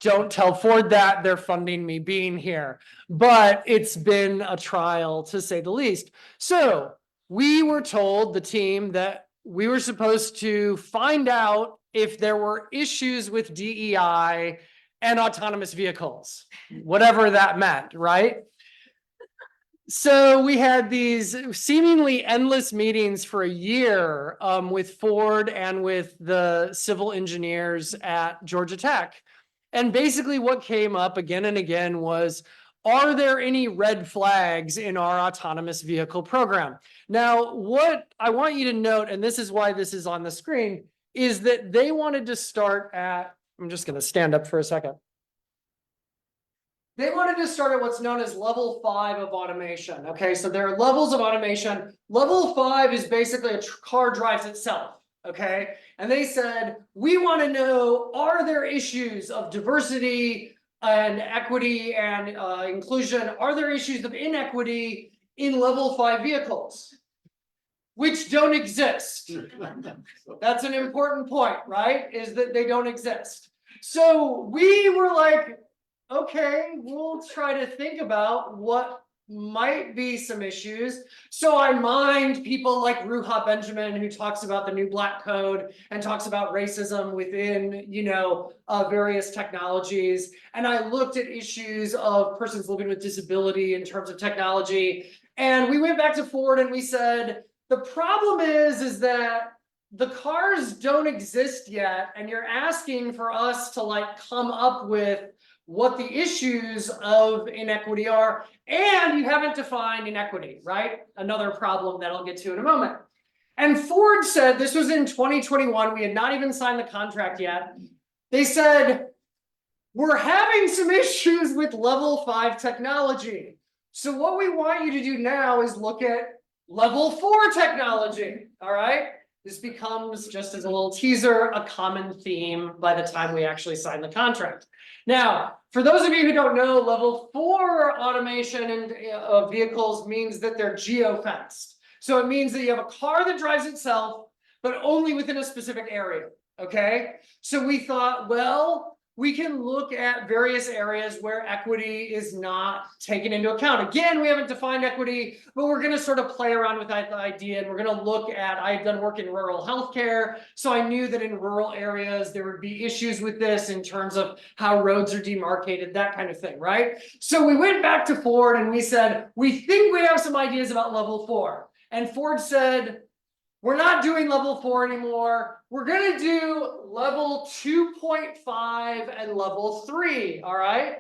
Don't tell Ford that, they're funding me being here. But it's been a trial, to say the least. So we were told, the team, that we were supposed to find out if there were issues with DEI and autonomous vehicles, whatever that meant, right? So we had these seemingly endless meetings for a year with Ford and with the civil engineers at Georgia Tech. And basically what came up again and again was, are there any red flags in our autonomous vehicle program? Now, what I want you to note, and this is why this is on the screen, is that they wanted to start at, I'm just going to stand up for a second. They wanted to start at what's known as level 5 of automation. Okay, so there are levels of automation. Level 5 is basically a car drives itself. Okay, and they said, we want to know, are there issues of diversity and equity and inclusion? Are there issues of inequity in level 5 vehicles? Which don't exist. That's an important point, right? Is that they don't exist. So we were like, okay, we'll try to think about what might be some issues. So I mined people like Ruha Benjamin, who talks about the new black code and talks about racism within, various technologies. And I looked at issues of persons living with disability in terms of technology. And we went back to Ford and we said, the problem is that the cars don't exist yet. And you're asking for us to come up with what the issues of inequity are, and you haven't defined inequity, right? Another problem that I'll get to in a moment. And Ford said, this was in 2021, we had not even signed the contract yet. They said, we're having some issues with level 5 technology. So what we want you to do now is look at level 4 technology, all right? This becomes, just as a little teaser, a common theme by the time we actually sign the contract. Now, for those of you who don't know, level 4 automation of vehicles means that they're geo-fenced. So it means that you have a car that drives itself, but only within a specific area, okay? So we thought, well, we can look at various areas where equity is not taken into account. Again, we haven't defined equity, but we're going to sort of play around with that idea. And we're going to look at, I've done work in rural healthcare. So I knew that in rural areas, there would be issues with this in terms of how roads are demarcated, that kind of thing, right? So we went back to Ford and we said, we think we have some ideas about level 4. And Ford said, we're not doing level 4 anymore. We're going to do level 2.5 and level 3, all right?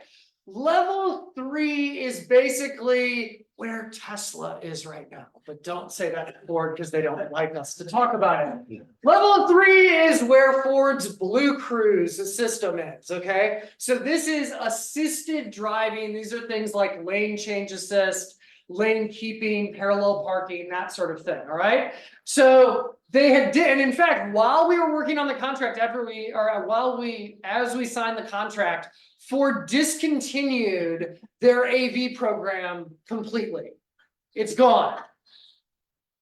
Level 3 is basically where Tesla is right now, but don't say that to Ford because they don't like us to talk about it. Level 3 is where Ford's Blue Cruise system is, okay? So this is assisted driving. These are things like lane change assist, lane keeping, parallel parking, that sort of thing, all right? So they and in fact, while we were working on the contract, as we signed the contract, Ford discontinued their AV program completely. It's gone.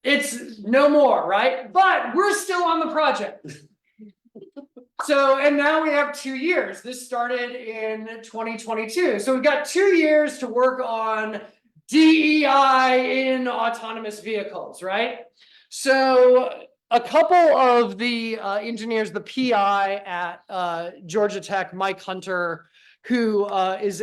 It's no more, right? But we're still on the project. So, and now we have 2 years. This started in 2022. So we've got 2 years to work on DEI in autonomous vehicles, right? So a couple of the engineers, the PI at Georgia Tech, Mike Hunter, who who's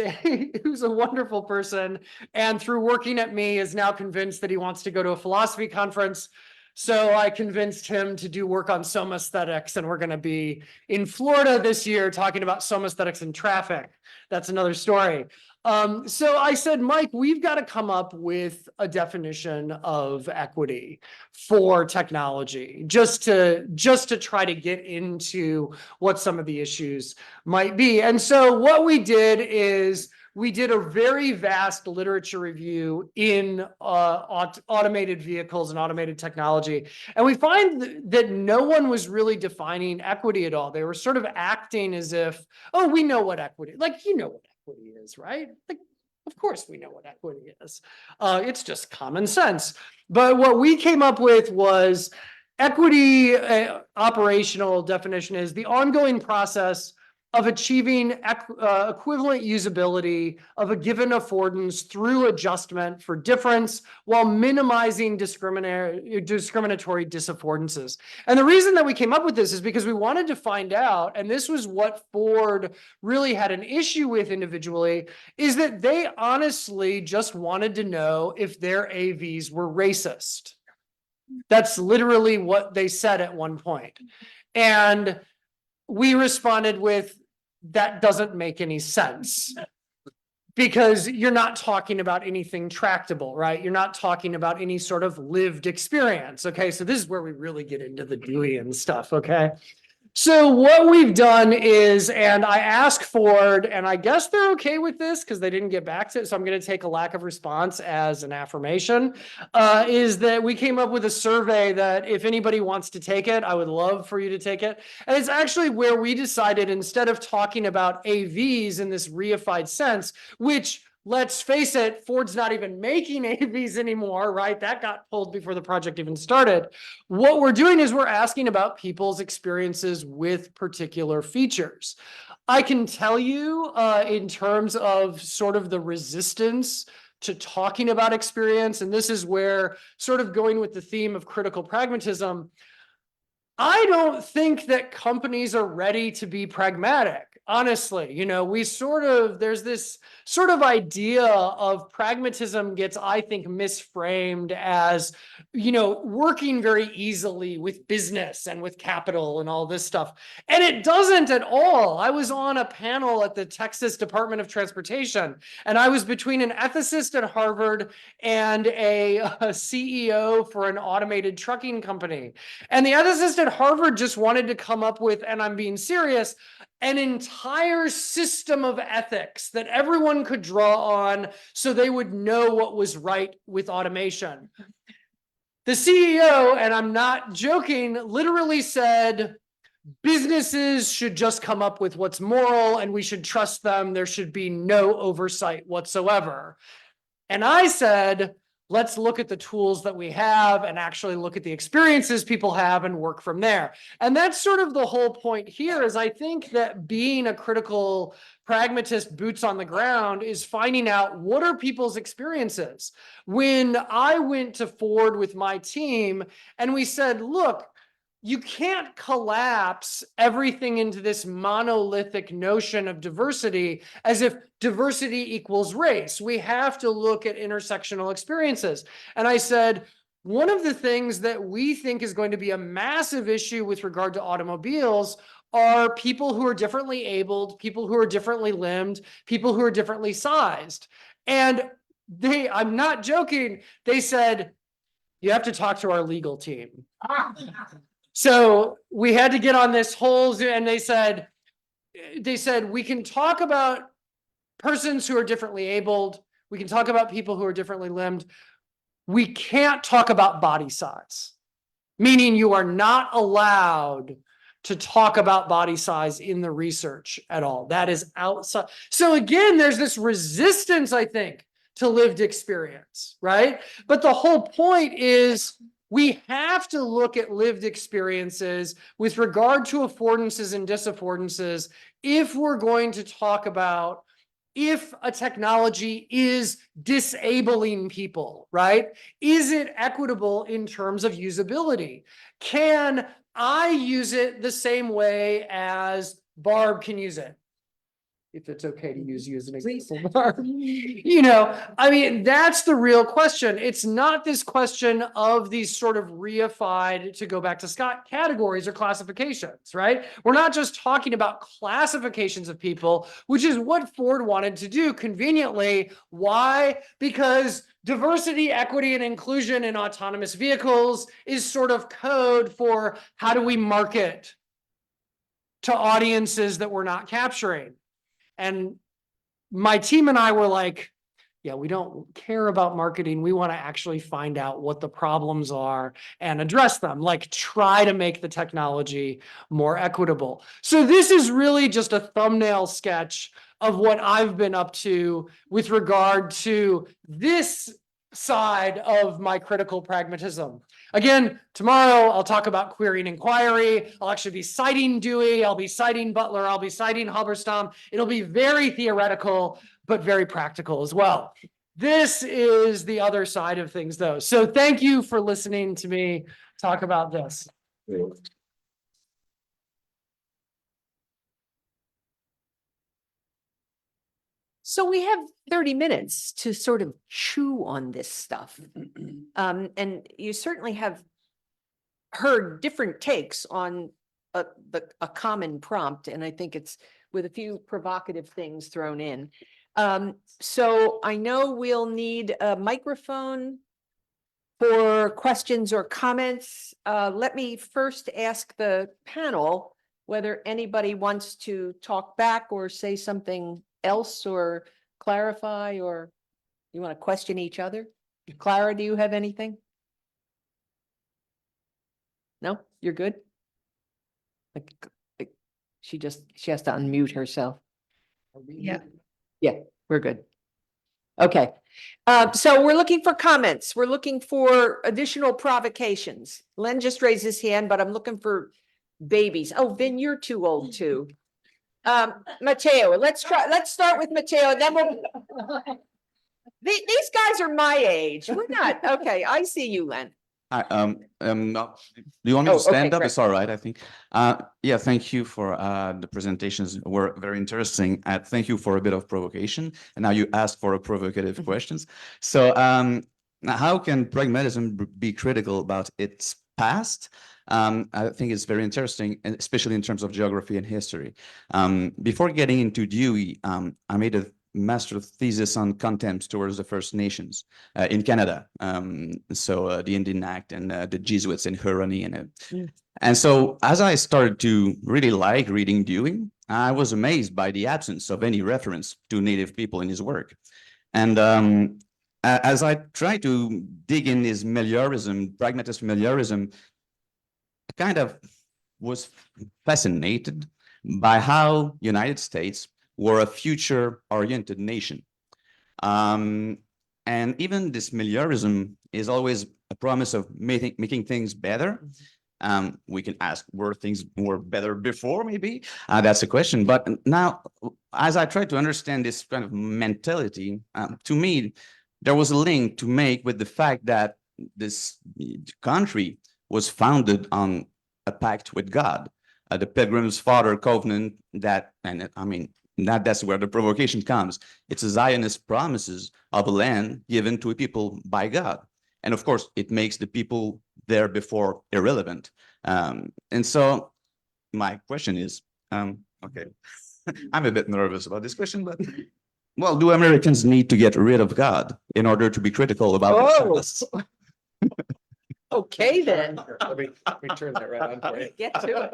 a wonderful person, and through working at me is now convinced that he wants to go to a philosophy conference. So I convinced him to do work on somaesthetics, and we're going to be in Florida this year talking about somaesthetics and traffic. That's another story. So I said, Mike, we've got to come up with a definition of equity for technology, just to try to get into what some of the issues might be. And so what we did is we did a very vast literature review in automated vehicles and automated technology. And we find that no one was really defining equity at all. They were sort of acting as if, oh, we know what equity, like, you know what equity is, right? Like, of course we know what equity is. It's just common sense. But what we came up with was equity operational definition is the ongoing process of achieving equivalent usability of a given affordance through adjustment for difference while minimizing discriminatory disaffordances. And the reason that we came up with this is because we wanted to find out, and this was what Ford really had an issue with individually, is that they honestly just wanted to know if their AVs were racist. That's literally what they said at one point. And we responded with, that doesn't make any sense. Because you're not talking about anything tractable, right? You're not talking about any sort of lived experience, okay? So this is where we really get into the Dewey stuff, okay? So what we've done is, and I asked Ford, and I guess they're okay with this because they didn't get back to it, so I'm going to take a lack of response as an affirmation, is that we came up with a survey that if anybody wants to take it, I would love for you to take it. And it's actually where we decided, instead of talking about AVs in this reified sense, which, let's face it, Ford's not even making AVs anymore, right? That got pulled before the project even started. What we're doing is we're asking about people's experiences with particular features. I can tell you in terms of sort of the resistance to talking about experience, and this is where sort of going with the theme of critical pragmatism, I don't think that companies are ready to be pragmatic. Honestly, there's this sort of idea of pragmatism gets, I think, misframed as, working very easily with business and with capital and all this stuff. And it doesn't at all. I was on a panel at the Texas Department of Transportation, and I was between an ethicist at Harvard and a CEO for an automated trucking company. And the ethicist at Harvard just wanted to come up with, and I'm being serious, an entire system of ethics that everyone could draw on so they would know what was right with automation. The CEO, and I'm not joking, literally said, businesses should just come up with what's moral and we should trust them. There should be no oversight whatsoever. And I said, let's look at the tools that we have and actually look at the experiences people have and work from there. And that's sort of the whole point here, is I think that being a critical pragmatist, boots on the ground, is finding out what are people's experiences. When I went to Ford with my team and we said, look, you can't collapse everything into this monolithic notion of diversity as if diversity equals race. We have to look at intersectional experiences. And I said, one of the things that we think is going to be a massive issue with regard to automobiles are people who are differently abled, people who are differently limbed, people who are differently sized. And I'm not joking, they said, you have to talk to our legal team. So we had to get on this whole Zoom, and they said, we can talk about persons who are differently abled. We can talk about people who are differently limbed. We can't talk about body size, meaning you are not allowed to talk about body size in the research at all. That is outside. So again, there's this resistance, I think, to lived experience, right? But the whole point is, we have to look at lived experiences with regard to affordances and disaffordances if we're going to talk about if a technology is disabling people, right? Is it equitable in terms of usability? Can I use it the same way as Barb can use it? If it's okay to use you as an example, Barb. That's the real question. It's not this question of these sort of reified, to go back to Scott, categories or classifications, right? We're not just talking about classifications of people, which is what Ford wanted to do conveniently. Why? Because diversity, equity, and inclusion in autonomous vehicles is sort of code for how do we market to audiences that we're not capturing. And my team and I were like, yeah, we don't care about marketing. We want to actually find out what the problems are and address them, like try to make the technology more equitable. So this is really just a thumbnail sketch of what I've been up to with regard to this side of my critical pragmatism. Again, tomorrow I'll talk about query and inquiry. I'll actually be citing Dewey. I'll be citing Butler. I'll be citing Halberstam. It'll be very theoretical, but very practical as well. This is the other side of things, though. So thank you for listening to me talk about this. So we have 30 minutes to sort of chew on this stuff. And you certainly have heard different takes on a common prompt, and I think it's with a few provocative things thrown in. So I know we'll need a microphone for questions or comments. Let me first ask the panel whether anybody wants to talk back or say something else or clarify, or you want to question each other? Clara, do you have anything? No, you're good? She has to unmute herself. Yeah. Yeah, we're good. Okay, so we're looking for comments. We're looking for additional provocations. Len just raised his hand, but I'm looking for babies. Oh, Vin, you're too old too. Matteo, let's start with Matteo, and then we'll. These guys are my age. We're not, okay, I see you, Len. Hi, do you want me Oh, to stand okay, up? great. It's all right, I think. Yeah, thank you for the presentations were very interesting. Thank you for a bit of provocation. And now you asked for a provocative questions. So how can pragmatism be critical about its past? I think it's very interesting, and especially in terms of geography and history. Before getting into Dewey, I made a master thesis on contempt towards the First Nations in Canada. So the Indian Act and the Jesuits in Huroney. And so as I started to really like reading Dewey, I was amazed by the absence of any reference to Native people in his work. And as I tried to dig in his meliorism, pragmatist meliorism, I kind of was fascinated by how United States were a future-oriented nation. And even this meliorism is always a promise of making things better. We can ask, were things more better before, maybe? That's a question. But now, as I try to understand this kind of mentality, to me, there was a link to make with the fact that this country was founded on a pact with God, the Pilgrim's Father covenant that, and I mean, that's where the provocation comes. It's a Zionist promises of a land given to a people by God. And of course, it makes the people there before irrelevant. And so my question is, okay, I'm a bit nervous about this question, but well, do Americans need to get rid of God in order to be critical about themselves? Okay, then. Let me turn that right on for you. Get to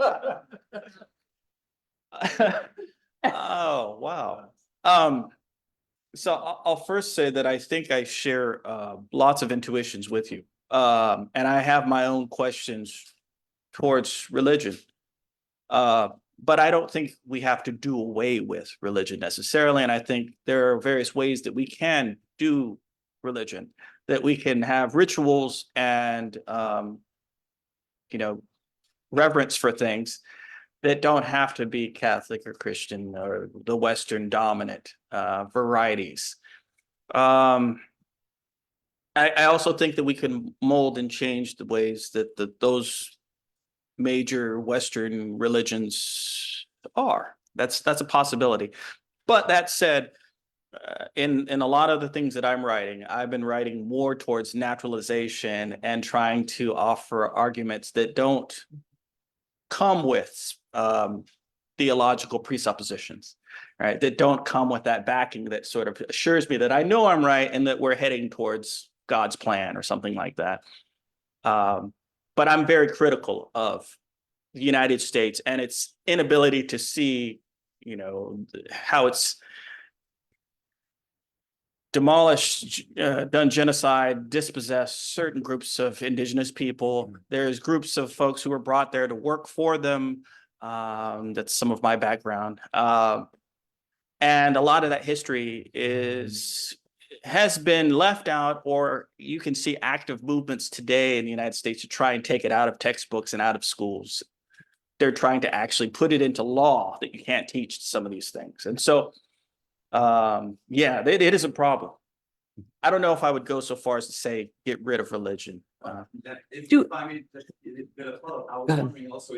it. Oh, wow. So I'll first say that I think I share lots of intuitions with you. And I have my own questions towards religion. But I don't think we have to do away with religion necessarily. And I think there are various ways that we can do religion, that we can have rituals and, reverence for things that don't have to be Catholic or Christian or the Western dominant varieties. I also think that we can mold and change the ways that those major Western religions are. That's a possibility. But that said, in a lot of the things that I'm writing, I've been writing more towards naturalization and trying to offer arguments that don't come with theological presuppositions, right? That don't come with that backing that sort of assures me that I know I'm right and that we're heading towards God's plan or something like that. But I'm very critical of the United States and its inability to see, how it's demolished, done genocide, dispossessed certain groups of indigenous people. There's groups of folks who were brought there to work for them. That's some of my background. And a lot of that history is has been left out, or you can see active movements today in the United States to try and take it out of textbooks and out of schools. They're trying to actually put it into law that you can't teach some of these things. And so, yeah, it is a problem. I don't know if I would go so far as to say, get rid of religion. Do- I mean, I was ahead. wondering also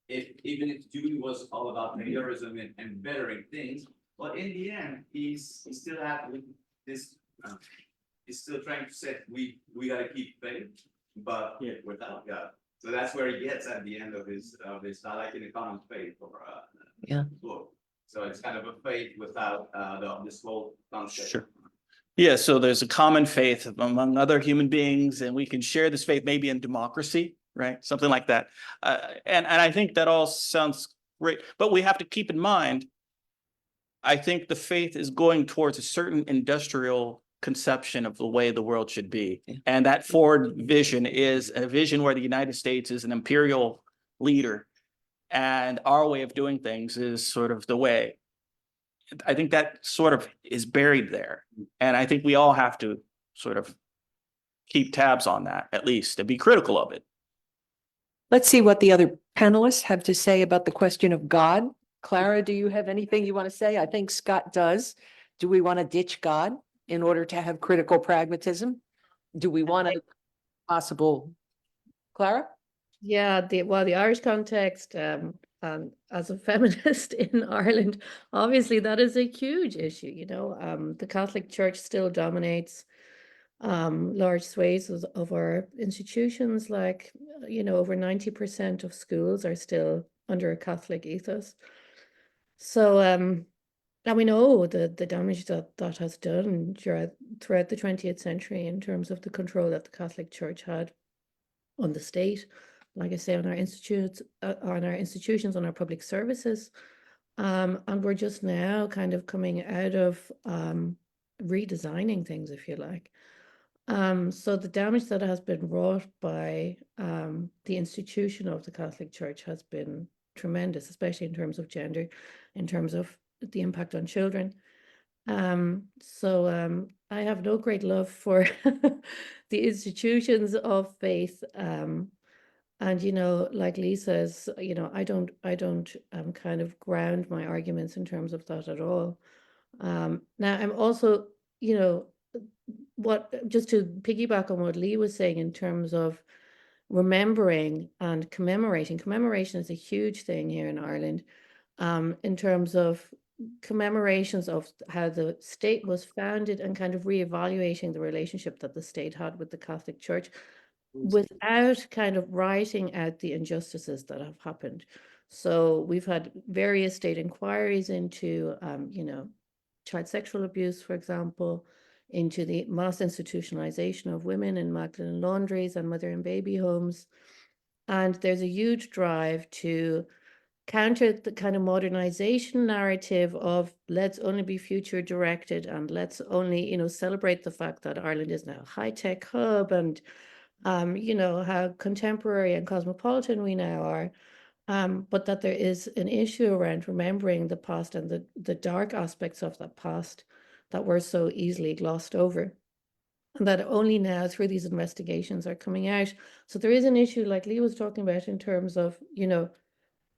if even if Dewey was all about terrorism and bettering things, but in the end, he's still having this, he's still trying to say, we gotta keep faith, but without God. So that's where he gets at the end of his, I like in a common faith or, Yeah. book. So it's kind of a faith without, this whole concept. Sure. Yeah, so there's a common faith among other human beings, and we can share this faith maybe in democracy, right? Something like that. And I think that all sounds great, but we have to keep in mind, I think the faith is going towards a certain industrial conception of the way the world should be. And that Ford vision is a vision where the United States is an imperial leader, and our way of doing things is sort of the way. I think that sort of is buried there. And I think we all have to sort of keep tabs on that, at least, and be critical of it. Let's see what the other panelists have to say about the question of God. Clara, do you have anything you want to say? I think Scott does. Do we want to ditch God in order to have critical pragmatism? Do we want to possible? Clara? Yeah, the Irish context, as a feminist in Ireland, obviously that is a huge issue, you know. The Catholic Church still dominates large swathes of our institutions, like, you know, over 90% of schools are still under a Catholic ethos. So, and we know the damage that has done throughout the 20th century in terms of the control that the Catholic Church had on the state, like I say, on our institutes, on our institutions, on our public services. And we're just now kind of coming out of redesigning things, if you like. So the damage that has been wrought by the institution of the Catholic Church has been tremendous, especially in terms of gender, in terms of the impact on children. So I have no great love for the institutions of faith. And, you know, like Lee says, you know, I don't kind of ground my arguments in terms of that at all. Now I'm also, you know, just to piggyback on what Lee was saying in terms of remembering and commemorating. Commemoration is a huge thing here in Ireland, in terms of commemorations of how the state was founded and kind of reevaluating the relationship that the state had with the Catholic Church without kind of writing out the injustices that have happened. So we've had various state inquiries into, you know, child sexual abuse, for example, into the mass institutionalization of women in Magdalene laundries and mother and baby homes. And there's a huge drive to counter the kind of modernization narrative of let's only be future directed and let's only, you know, celebrate the fact that Ireland is now a high-tech hub and, you know, how contemporary and cosmopolitan we now are. But that there is an issue around remembering the past and the dark aspects of that past that were so easily glossed over. And that only now through these investigations are coming out. So there is an issue like Lee was talking about in terms of, you know,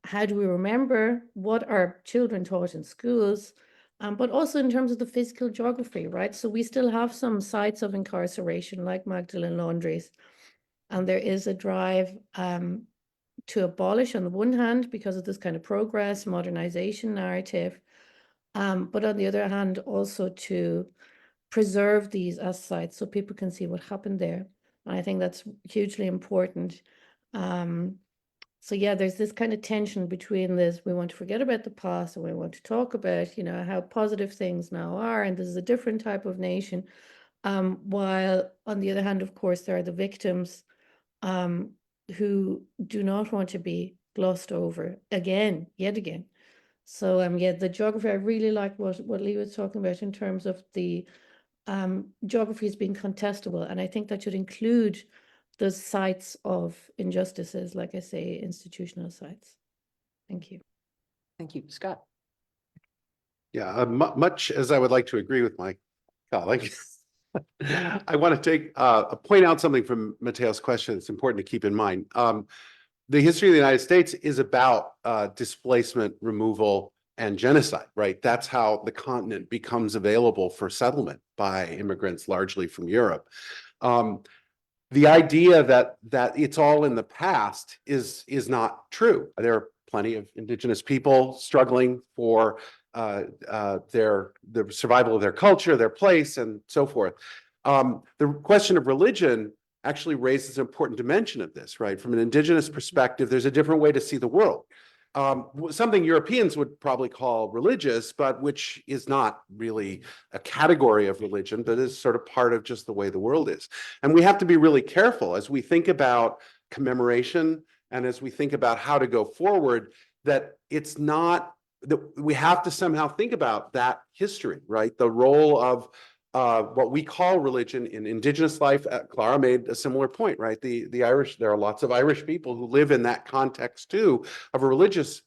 how do we remember what our children taught in schools, but also in terms of the physical geography, right? So we still have some sites of incarceration like Magdalene laundries. And there is a drive to abolish on the one hand because of this kind of progress, modernization narrative, but on the other hand, also to preserve these as sites so people can see what happened there. And I think that's hugely important. So yeah, there's this kind of tension between this, we want to forget about the past and we want to talk about, you know, how positive things now are, and this is a different type of nation. While on the other hand, of course, there are the victims who do not want to be glossed over yet again. So yeah, the geography, I really like what Lee was talking about in terms of the geography as being contestable. And I think that should include the sites of injustices, like I say, institutional sites. Thank you. Thank you, Scott. Yeah, much as I would like to agree with my colleague, I want to point out something from Mateo's question that's important to keep in mind. The history of the United States is about displacement, removal, and genocide, right? That's how the continent becomes available for settlement by immigrants, largely from Europe. The idea that it's all in the past is not true. There are plenty of indigenous people struggling for the survival of their culture, their place, and so forth. The question of religion actually raises an important dimension of this, right? From an indigenous perspective, there's a different way to see the world. Something Europeans would probably call religious, but which is not really a category of religion, but is sort of part of just the way the world is. And we have to be really careful as we think about commemoration and as we think about how to go forward, that it's not, that we have to somehow think about that history, right? The role of what we call religion in indigenous life. Clara made a similar point, right? The Irish, there are lots of Irish people who live in that context too, of a religious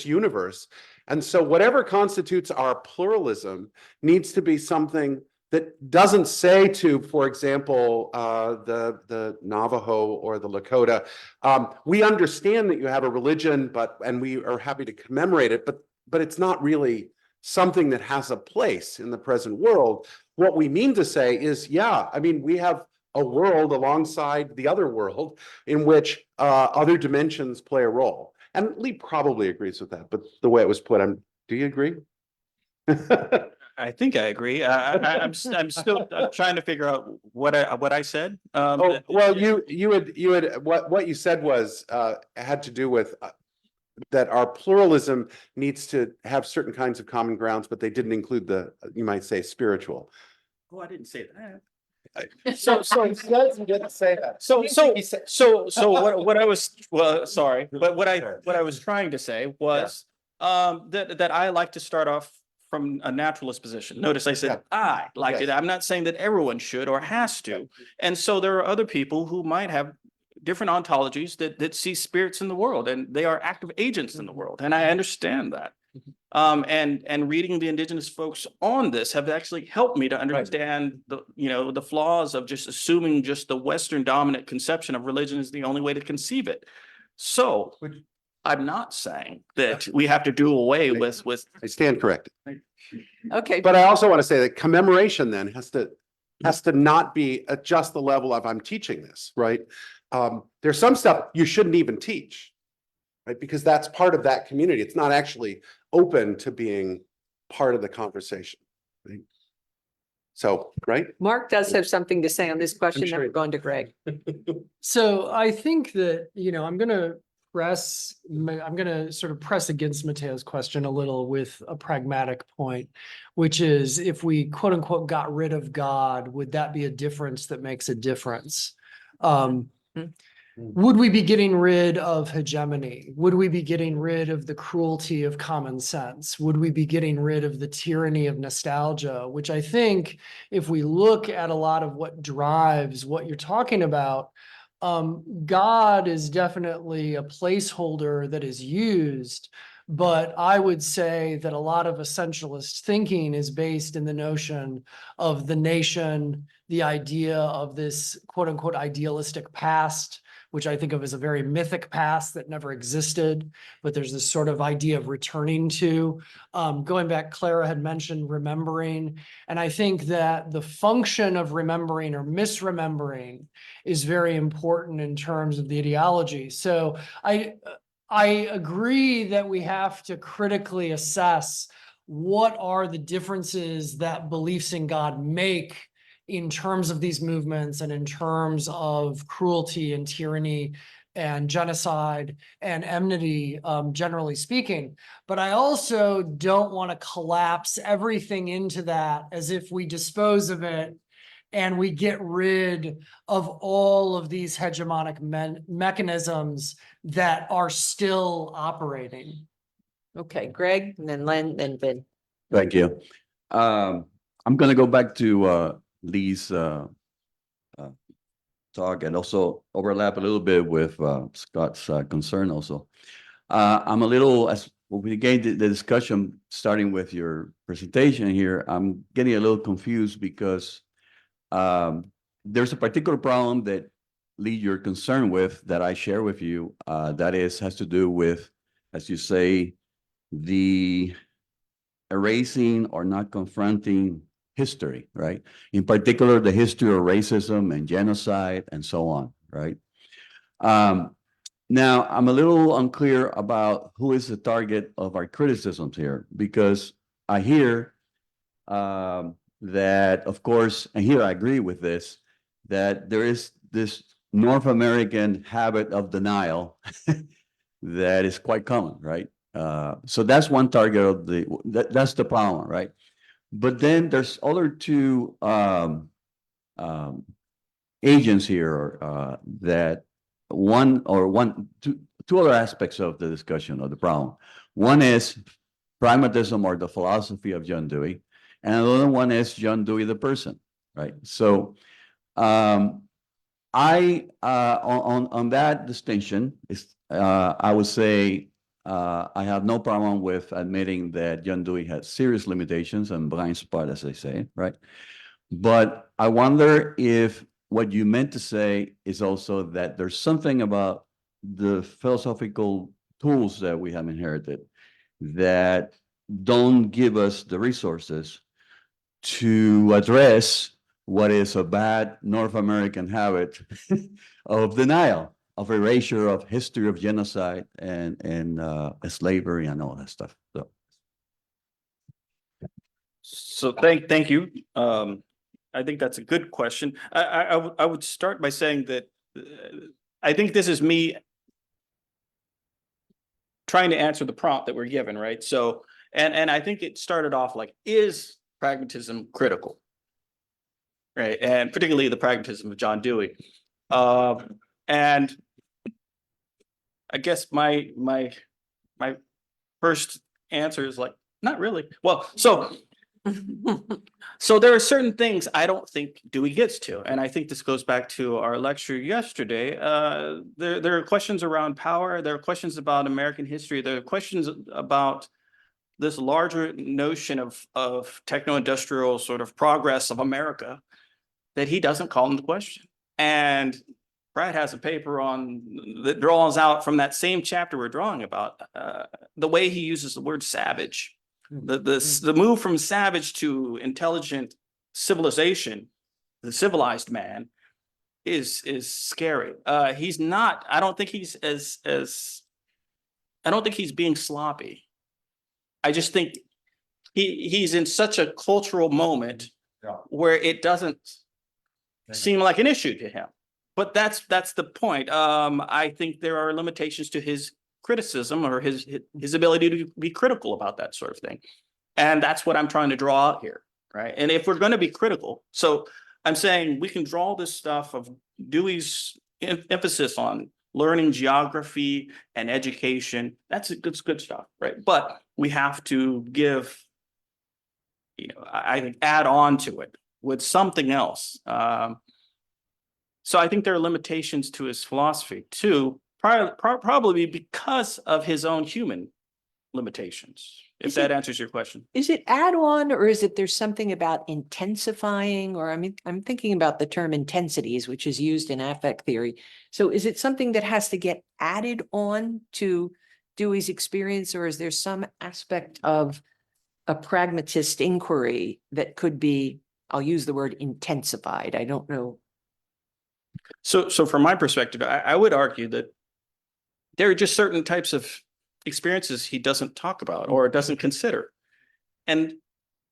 universe. And so whatever constitutes our pluralism needs to be something that doesn't say to, for example, the Navajo or the Lakota, we understand that you have a religion, and we are happy to commemorate it, but it's not really something that has a place in the present world. What we mean to say is, yeah, I mean, we have a world alongside the other world in which other dimensions play a role. And Lee probably agrees with that, but the way it was put, do you agree? I think I agree. I'm still trying to figure out what I said. Well, you had what you said was had to do with that our pluralism needs to have certain kinds of common grounds, but they didn't include the, you might say, spiritual. Oh, I didn't say that. So you didn't say that. So what I was, well, sorry, but what I was trying to say was that I like to start off from a naturalist position. Notice I said I like it. I'm not saying that everyone should or has to. And so there are other people who might have different ontologies that see spirits in the world, and they are active agents in the world. And I understand that. And reading the indigenous folks on this have actually helped me to understand the flaws of just assuming just the Western dominant conception of religion is the only way to conceive it. So I'm not saying that we have to do away with. I stand corrected. Okay. But I also want to say that commemoration then has to not be at just the level of I'm teaching this, right? There's some stuff you shouldn't even teach, right? Because that's part of that community. It's not actually open to being part of the conversation, right? So, right? Mark does have something to say on this question. sure Then he we're going to Greg. So I think that, I'm going to sort of press against Mateo's question a little with a pragmatic point, which is if we quote unquote got rid of God, would that be a difference that makes a difference? Would we be getting rid of hegemony? Would we be getting rid of the cruelty of common sense? Would we be getting rid of the tyranny of nostalgia? Which I think if we look at a lot of what drives what you're talking about, God is definitely a placeholder that is used, but I would say that a lot of essentialist thinking is based in the notion of the nation, the idea of this quote unquote idealistic past, which I think of as a very mythic past that never existed, but there's this sort of idea of returning to. Going back, Clara had mentioned remembering, and I think that the function of remembering or misremembering is very important in terms of the ideology. So I agree that we have to critically assess what are the differences that beliefs in God make in terms of these movements and in terms of cruelty and tyranny and genocide and enmity, generally speaking. But I also don't want to collapse everything into that as if we dispose of it and we get rid of all of these hegemonic mechanisms that are still operating. Okay, Greg, and then Len, then Vin. Thank you. I'm going to go back to Lee's talk and also overlap a little bit with Scott's concern also. I'm a little, as when we began the discussion, starting with your presentation here, I'm getting a little confused because there's a particular problem that, Lee, you're concerned with that I share with you. That has to do with, as you say, the erasing or not confronting history, right? In particular, the history of racism and genocide and so on, right? Now, I'm a little unclear about who is the target of our criticisms here, because I hear that, of course, and here I agree with this, that there is this North American habit of denial that is quite common, right? So that's one target of that's the problem, right? But then there's other two agents here that two other aspects of the discussion of the problem. One is pragmatism or the philosophy of John Dewey, and another one is John Dewey the person, right? So on that distinction is I would say I have no problem with admitting that John Dewey had serious limitations and blind spot, as they say, right? But I wonder if what you meant to say is also that there's something about the philosophical tools that we have inherited that don't give us the resources to address what is a bad North American habit of denial, of erasure of history of genocide and slavery and all that stuff. So thank you. I think that's a good question. I would start by saying that I think this is me trying to answer the prompt that we're given, right? So, and I think it started off like, is pragmatism critical? Right, and particularly the pragmatism of John Dewey. And I guess my first answer is like, not really. Well, so there are certain things I don't think Dewey gets to, and I think this goes back to our lecture yesterday. There are questions around power. There are questions about American history. There are questions about this larger notion of techno-industrial sort of progress of America that he doesn't call into question. And Pratt has a paper that draws out from that same chapter we're drawing about the way he uses the word savage. The move from savage to intelligent civilization, the civilized man, is scary. He's not. I don't think he's I don't think he's being sloppy. I just think he's in such a cultural moment where it doesn't seem like an issue to him. But that's the point. I think there are limitations to his criticism or his ability to be critical about that sort of thing. And that's what I'm trying to draw out here, right? And if we're going to be critical, so I'm saying we can draw this stuff of Dewey's emphasis on learning geography and education. That's good stuff, right? But we have to give, I think, add on to it with something else. So I think there are limitations to his philosophy too, probably because of his own human limitations, if that answers your question. Is it add-on, or is it there's something about intensifying? Or I mean, I'm thinking about the term intensities, which is used in affect theory. So is it something that has to get added on to Dewey's experience, or is there some aspect of a pragmatist inquiry that could be, I'll use the word intensified? I don't know. So from my perspective, I would argue that there are just certain types of experiences he doesn't talk about or doesn't consider. And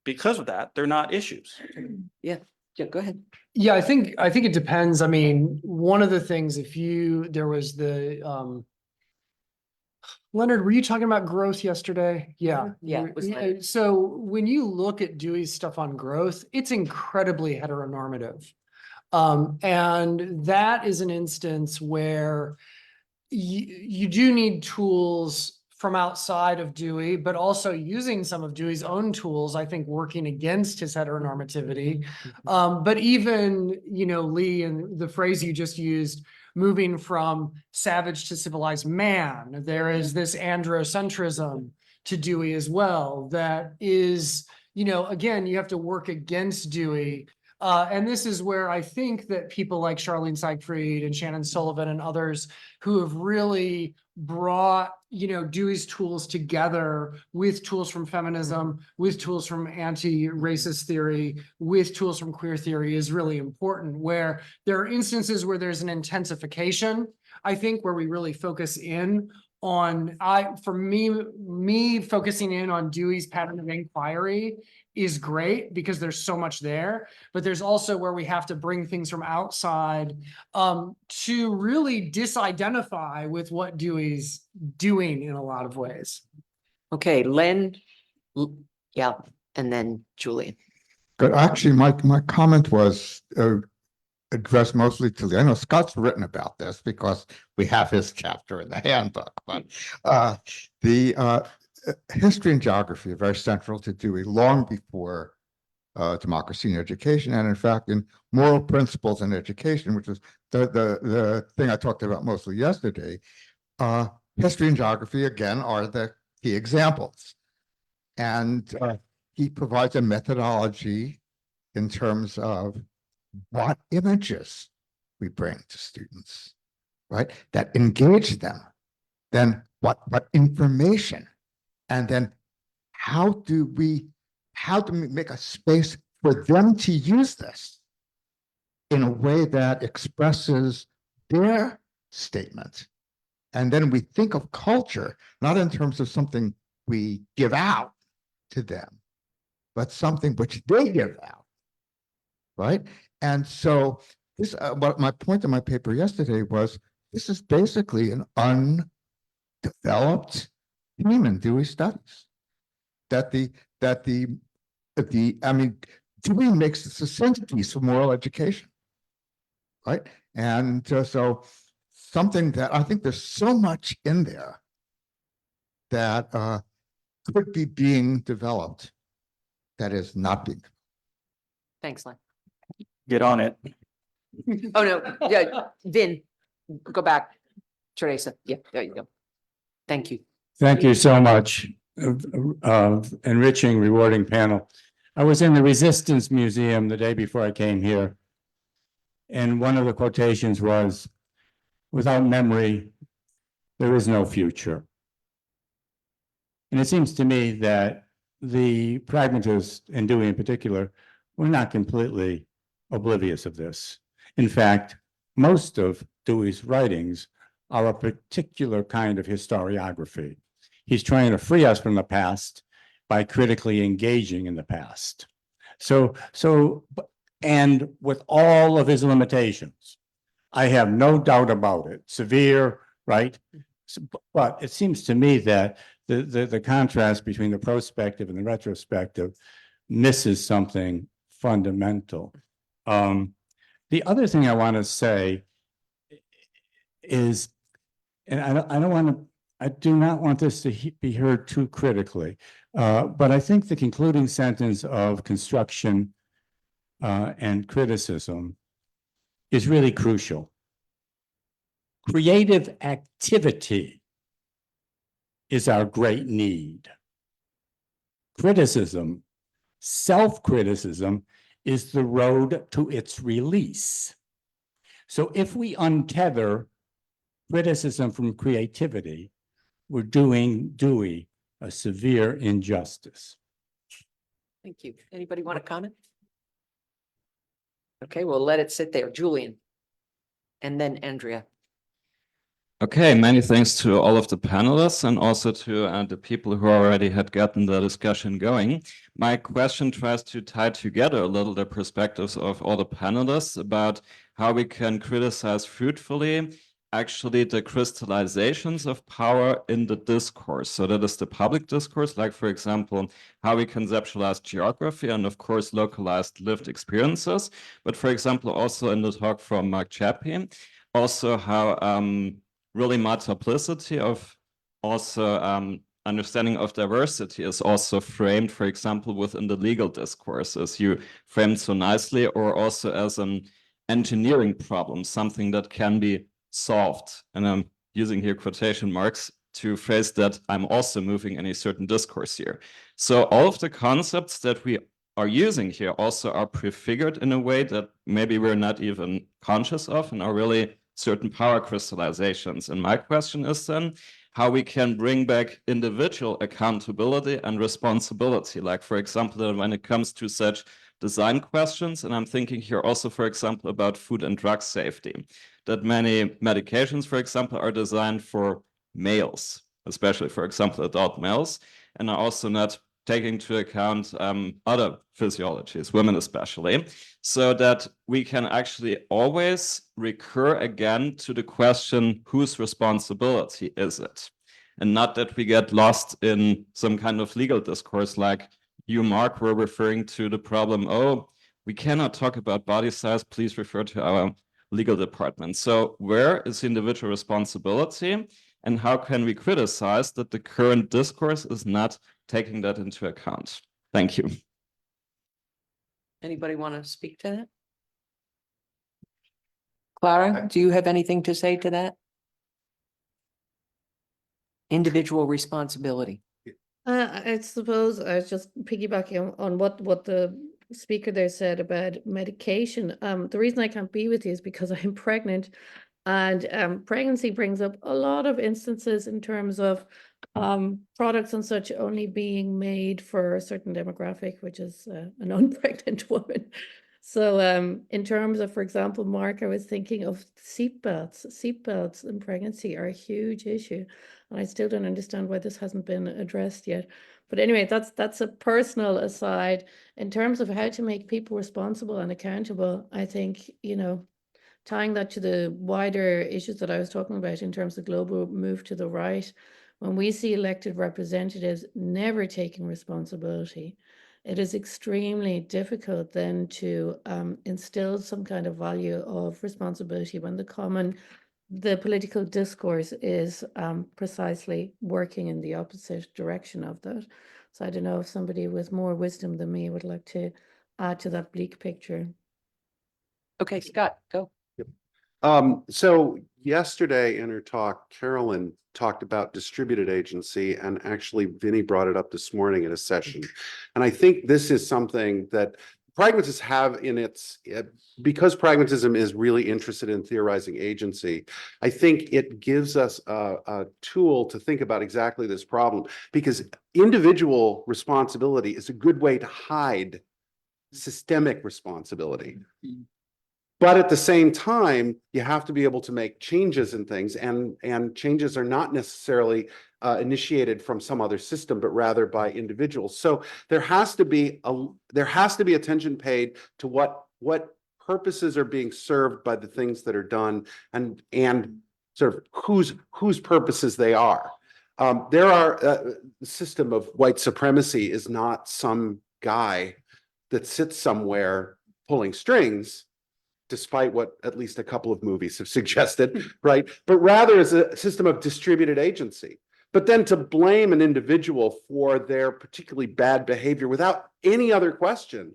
because of that, they're not issues. Yeah, go ahead. Yeah, I think it depends. I mean, one of the things, there was the, Leonard, were you talking about growth yesterday? Yeah. Yeah, it was Leonard. So when you look at Dewey's stuff on growth, it's incredibly heteronormative. And that is an instance where you do need tools from outside of Dewey, but also using some of Dewey's own tools, I think, working against his heteronormativity. But even, Lee, and the phrase you just used, moving from savage to civilized man, there is this androcentrism to Dewey as well that is, you know, again, you have to work against Dewey. And this is where I think that people like Charlene Siegfried and Shannon Sullivan and others who have really brought, you know, Dewey's tools together with tools from feminism, with tools from anti-racist theory, with tools from queer theory is really important, where there are instances where there's an intensification, I think, where we really focus in on, for me focusing in on Dewey's pattern of inquiry is great because there's so much there, but there's also where we have to bring things from outside to really disidentify with what Dewey's doing in a lot of ways. Okay, Len, yeah, and then Julian. Good. Actually, my comment was addressed mostly to I know Scott's written about this because we have his chapter in the handbook, but the history and geography are very central to Dewey long before democracy in education, and in fact in moral principles in education, which is the thing I talked about mostly yesterday. History and geography again are the key examples, and he provides a methodology in terms of what images we bring to students, right? That engage them. Then what information, and then how do we make a space for them to use this in a way that expresses their statement. And then we think of culture, not in terms of something we give out to them, but something which they give out, right? And so this, what my point in my paper yesterday was, this is basically an undeveloped theme in Dewey studies. Dewey makes this a centerpiece for moral education, right? And so something that I think there's so much in there that could be being developed that is not being. Thanks, Len. Get on it. Oh, no, yeah, Vin, go back. Teresa, yeah, there you go. Thank you. Thank you so much. Enriching, rewarding panel. I was in the Resistance Museum the day before I came here. And one of the quotations was, without memory, there is no future. And it seems to me that the pragmatists, and Dewey in particular, were not completely oblivious of this. In fact, most of Dewey's writings are a particular kind of historiography. He's trying to free us from the past by critically engaging in the past. And with all of his limitations, I have no doubt about it, severe, right? But it seems to me that the contrast between the prospective and the retrospective misses something fundamental. The other thing I want to say is, and I do not want this to be heard too critically, but I think the concluding sentence of construction and criticism is really crucial. Creative activity is our great need. Criticism, self-criticism, is the road to its release. So if we untether criticism from creativity, we're doing Dewey a severe injustice. Thank you. Anybody want to comment? Okay, we'll let it sit there. Julian. And then Andrea. Okay, many thanks to all of the panelists and also to the people who already had gotten the discussion going. My question tries to tie together a little the perspectives of all the panelists about how we can criticize fruitfully actually the crystallizations of power in the discourse. So that is the public discourse, like for example, how we conceptualize geography and of course localized lived experiences. But for example, also in the talk from Mark Tschaepe, also how really multiplicity of also understanding of diversity is also framed, for example, within the legal discourse, as you framed so nicely, or also as an engineering problem, something that can be solved. And I'm using here quotation marks to phrase that I'm also moving in a certain discourse here. So all of the concepts that we are using here also are prefigured in a way that maybe we're not even conscious of and are really certain power crystallizations. And my question is then how we can bring back individual accountability and responsibility. Like, for example, when it comes to such design questions, and I'm thinking here also, for example, about food and drug safety, that many medications, for example, are designed for males, especially, for example, adult males, and are also not taking into account other physiologies, women especially, so that we can actually always recur again to the question, whose responsibility is it? And not that we get lost in some kind of legal discourse like you, Mark, were referring to the problem, oh, we cannot talk about body size, please refer to our legal department. So where is the individual responsibility? And how can we criticize that the current discourse is not taking that into account? Thank you. Anybody want to speak to that? Clara, do you have anything to say to that? Individual responsibility. I suppose I was just piggybacking on what the speaker there said about medication. The reason I can't be with you is because I'm pregnant, and pregnancy brings up a lot of instances in terms of products and such only being made for a certain demographic, which is an unpregnant woman. So in terms of, for example, Mark, I was thinking of seatbelts. Seatbelts in pregnancy are a huge issue. And I still don't understand why this hasn't been addressed yet. But anyway, that's a personal aside. In terms of how to make people responsible and accountable, I think, you know, tying that to the wider issues that I was talking about in terms of global move to the right, when we see elected representatives never taking responsibility, it is extremely difficult then to instill some kind of value of responsibility when the political discourse is precisely working in the opposite direction of that. So I don't know if somebody with more wisdom than me would like to add to that bleak picture. Okay, Scott, go. So yesterday in her talk, Carolyn talked about distributed agency, and actually Vinny brought it up this morning in a session. And I think this is something that pragmatists have in its, because pragmatism is really interested in theorizing agency, I think it gives us a tool to think about exactly this problem, because individual responsibility is a good way to hide systemic responsibility. But at the same time, you have to be able to make changes in things, and changes are not necessarily initiated from some other system, but rather by individuals. So there has to be attention paid to what purposes are being served by the things that are done, and sort of whose purposes they are. The system of white supremacy is not some guy that sits somewhere pulling strings, despite what at least a couple of movies have suggested, right? But rather as a system of distributed agency. But then to blame an individual for their particularly bad behavior without any other question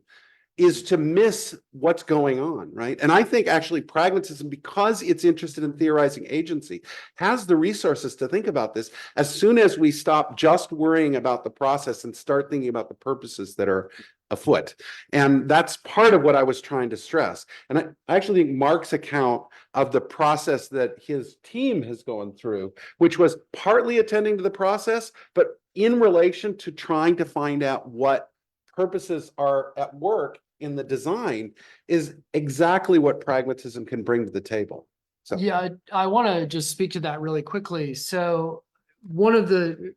is to miss what's going on, right? And I think actually pragmatism, because it's interested in theorizing agency, has the resources to think about this as soon as we stop just worrying about the process and start thinking about the purposes that are afoot. And that's part of what I was trying to stress. And I actually think Mark's account of the process that his team has gone through, which was partly attending to the process, but in relation to trying to find out what purposes are at work in the design, is exactly what pragmatism can bring to the table. So Yeah, I want to just speak to that really quickly. So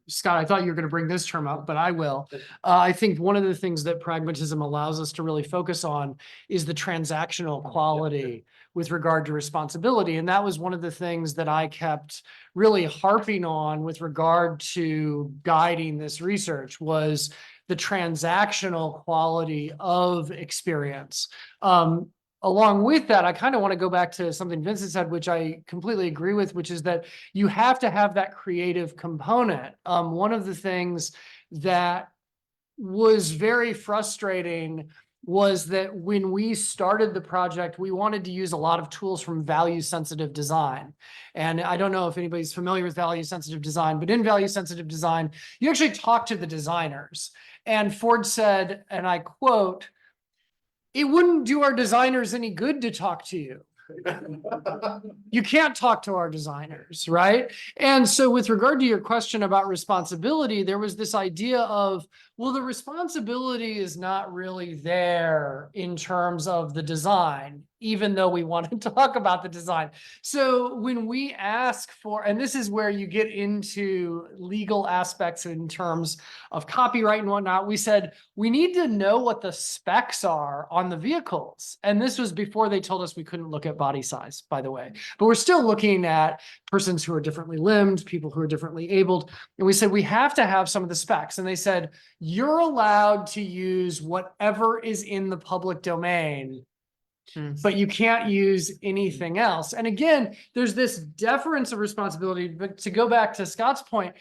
Scott, I thought you were going to bring this term up, but I will. I think one of the things that pragmatism allows us to really focus on is the transactional quality with regard to responsibility. And that was one of the things that I kept really harping on with regard to guiding this research, was the transactional quality of experience. Along with that, I kind of want to go back to something Vincent said, which I completely agree with, which is that you have to have that creative component. One of the things that was very frustrating was that when we started the project, we wanted to use a lot of tools from value-sensitive design. And I don't know if anybody's familiar with value-sensitive design, but in value-sensitive design, you actually talk to the designers. And Ford said, and I quote, "It wouldn't do our designers any good to talk to you. You can't talk to our designers," right? And so with regard to your question about responsibility, there was this idea of, well, the responsibility is not really there in terms of the design, even though we want to talk about the design. So when we ask for, and this is where you get into legal aspects in terms of copyright and whatnot, we said, we need to know what the specs are on the vehicles. And this was before they told us we couldn't look at body size, by the way. But we're still looking at persons who are differently limbed, people who are differently abled. And we said, we have to have some of the specs. And they said, you're allowed to use whatever is in the public domain, but you can't use anything else. And again, there's this deference of responsibility. But to go back to Scott's point,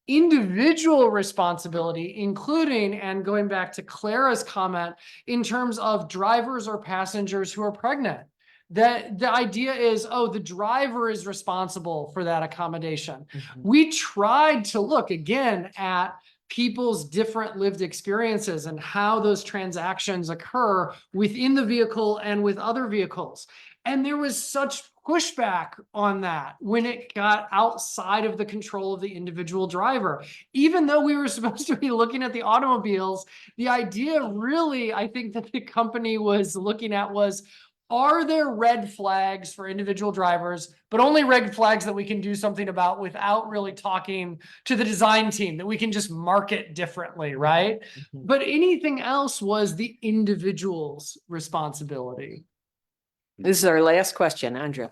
individual responsibility, including, and going back to Clara's comment, in terms of drivers or passengers who are pregnant. That the idea is, oh, the driver is responsible for that accommodation. We tried to look again at people's different lived experiences and how those transactions occur within the vehicle and with other vehicles. And there was such pushback on that when it got outside of the control of the individual driver. Even though we were supposed to be looking at the automobiles, the idea really, I think that the company was looking at was, are there red flags for individual drivers, but only red flags that we can do something about without really talking to the design team, that we can just market differently, right? But anything else was the individual's responsibility. This is our last question, Andrea.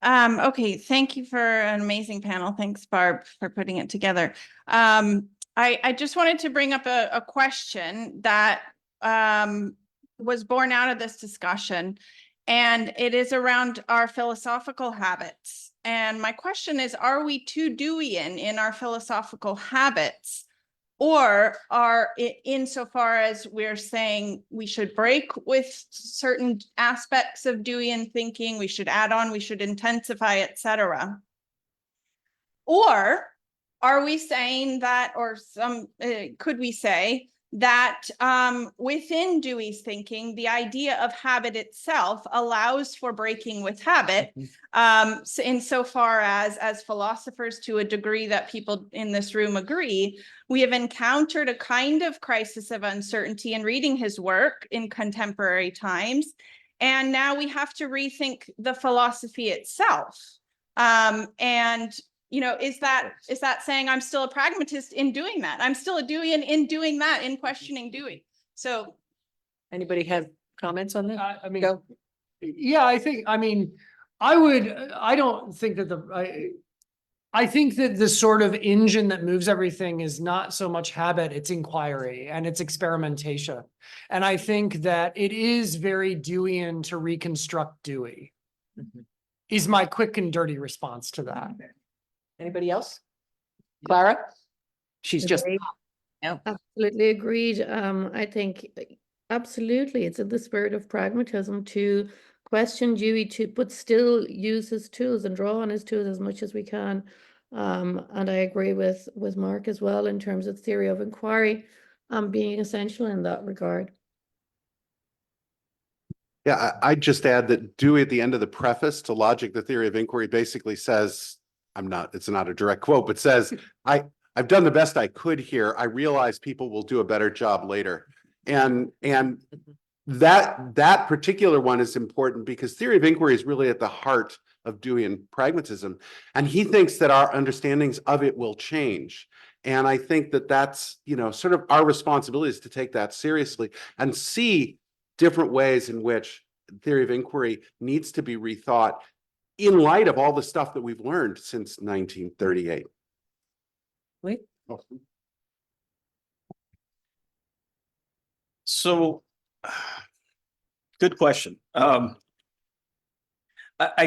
Okay, thank you for an amazing panel. Thanks, Barb, for putting it together. I just wanted to bring up a question that was born out of this discussion, and it is around our philosophical habits. And my question is, are we too Deweyan in our philosophical habits? Or are it insofar as we're saying we should break with certain aspects of Deweyan thinking, we should add on, we should intensify, etc. Or are we saying that, or could we say that within Dewey's thinking, the idea of habit itself allows for breaking with habit, so insofar as philosophers, to a degree that people in this room agree, we have encountered a kind of crisis of uncertainty in reading his work in contemporary times. And now we have to rethink the philosophy itself. And you know, is that saying I'm still a pragmatist in doing that? I'm still a Deweyan in doing that, in questioning Dewey. So Anybody have comments on that? I mean, Go. yeah, I think, I mean, I don't think that I think that the sort of engine that moves everything is not so much habit, it's inquiry and it's experimentation. And I think that it is very Deweyan to reconstruct Dewey, is my quick and dirty response to that. Anybody else? Clara? She's just. Absolutely agreed. I think absolutely it's in the spirit of pragmatism to question Dewey, but still use his tools and draw on his tools as much as we can. And I agree with Mark as well in terms of theory of inquiry being essential in that regard. Yeah, I'd just add that Dewey at the end of the preface to Logic, the Theory of Inquiry, basically says, it's not a direct quote, but says, I've done the best I could here. I realize people will do a better job later. And that particular one is important because theory of inquiry is really at the heart of Deweyan pragmatism. And he thinks that our understandings of it will change. And I think that that's, you know, sort of our responsibility is to take that seriously and see different ways in which theory of inquiry needs to be rethought in light of all the stuff that we've learned since 1938. Wait. So, good question. I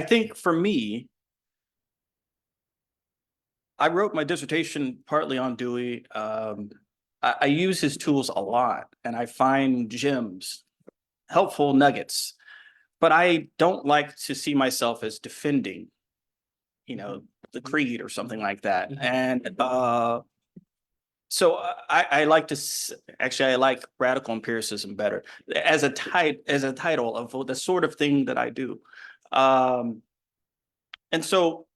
think for me, I wrote my dissertation partly on Dewey, I use his tools a lot and I find gems, helpful nuggets. But I don't like to see myself as defending, the creed or something like that. And so I like actually I like radical empiricism better as a title of the sort of thing that I do. And so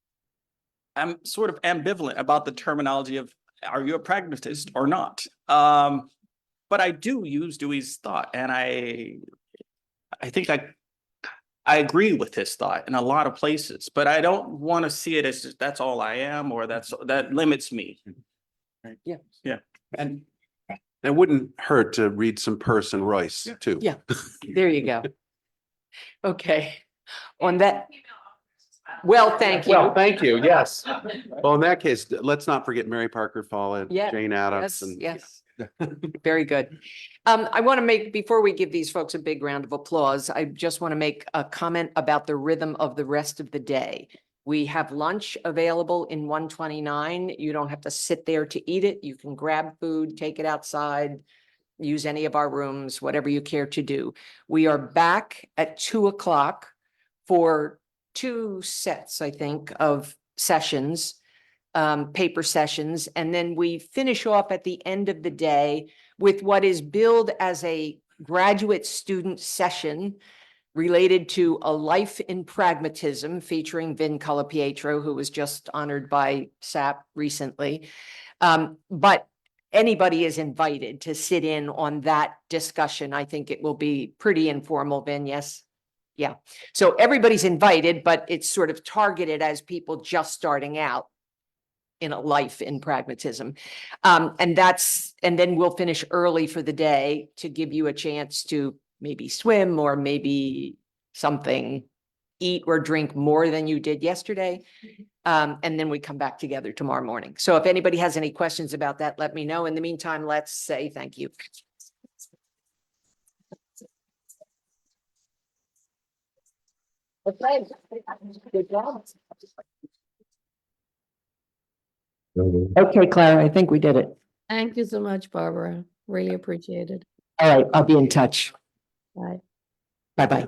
I'm sort of ambivalent about the terminology of, are you a pragmatist or not? But I do use Dewey's thought, and I think I agree with his thought in a lot of places, but I don't want to see it as just, that's all I am, or that limits me. Yeah. Yeah. And it wouldn't hurt to read some Peirce and Royce too. Yeah, there you go. Okay, on that. Well, thank you. Well, thank you, yes. Well, in that case, let's not forget Mary Parker Follett, Yeah, Jane Addams. Yes, very good. I want to make, before we give these folks a big round of applause, I just want to make a comment about the rhythm of the rest of the day. We have lunch available in 129. You don't have to sit there to eat it. You can grab food, take it outside, use any of our rooms, whatever you care to do. We are back at 2:00 for 2 sets, I think, of sessions, paper sessions. And then we finish off at the end of the day with what is billed as a graduate student session related to a life in pragmatism, featuring Vin Colapietro, who was just honored by SAP recently. But anybody is invited to sit in on that discussion. I think it will be pretty informal, Vin, yes? Yeah, so everybody's invited, but it's sort of targeted as people just starting out in a life in pragmatism. And then we'll finish early for the day to give you a chance to maybe swim or maybe something, eat or drink more than you did yesterday. And then we come back together tomorrow morning. So if anybody has any questions about that, let me know. In the meantime, let's say thank you. Okay. Good job. Okay, Clara, I think we did it. Thank you so much, Barbara. Really appreciate it. All right, I'll be in touch. Bye. Bye-bye.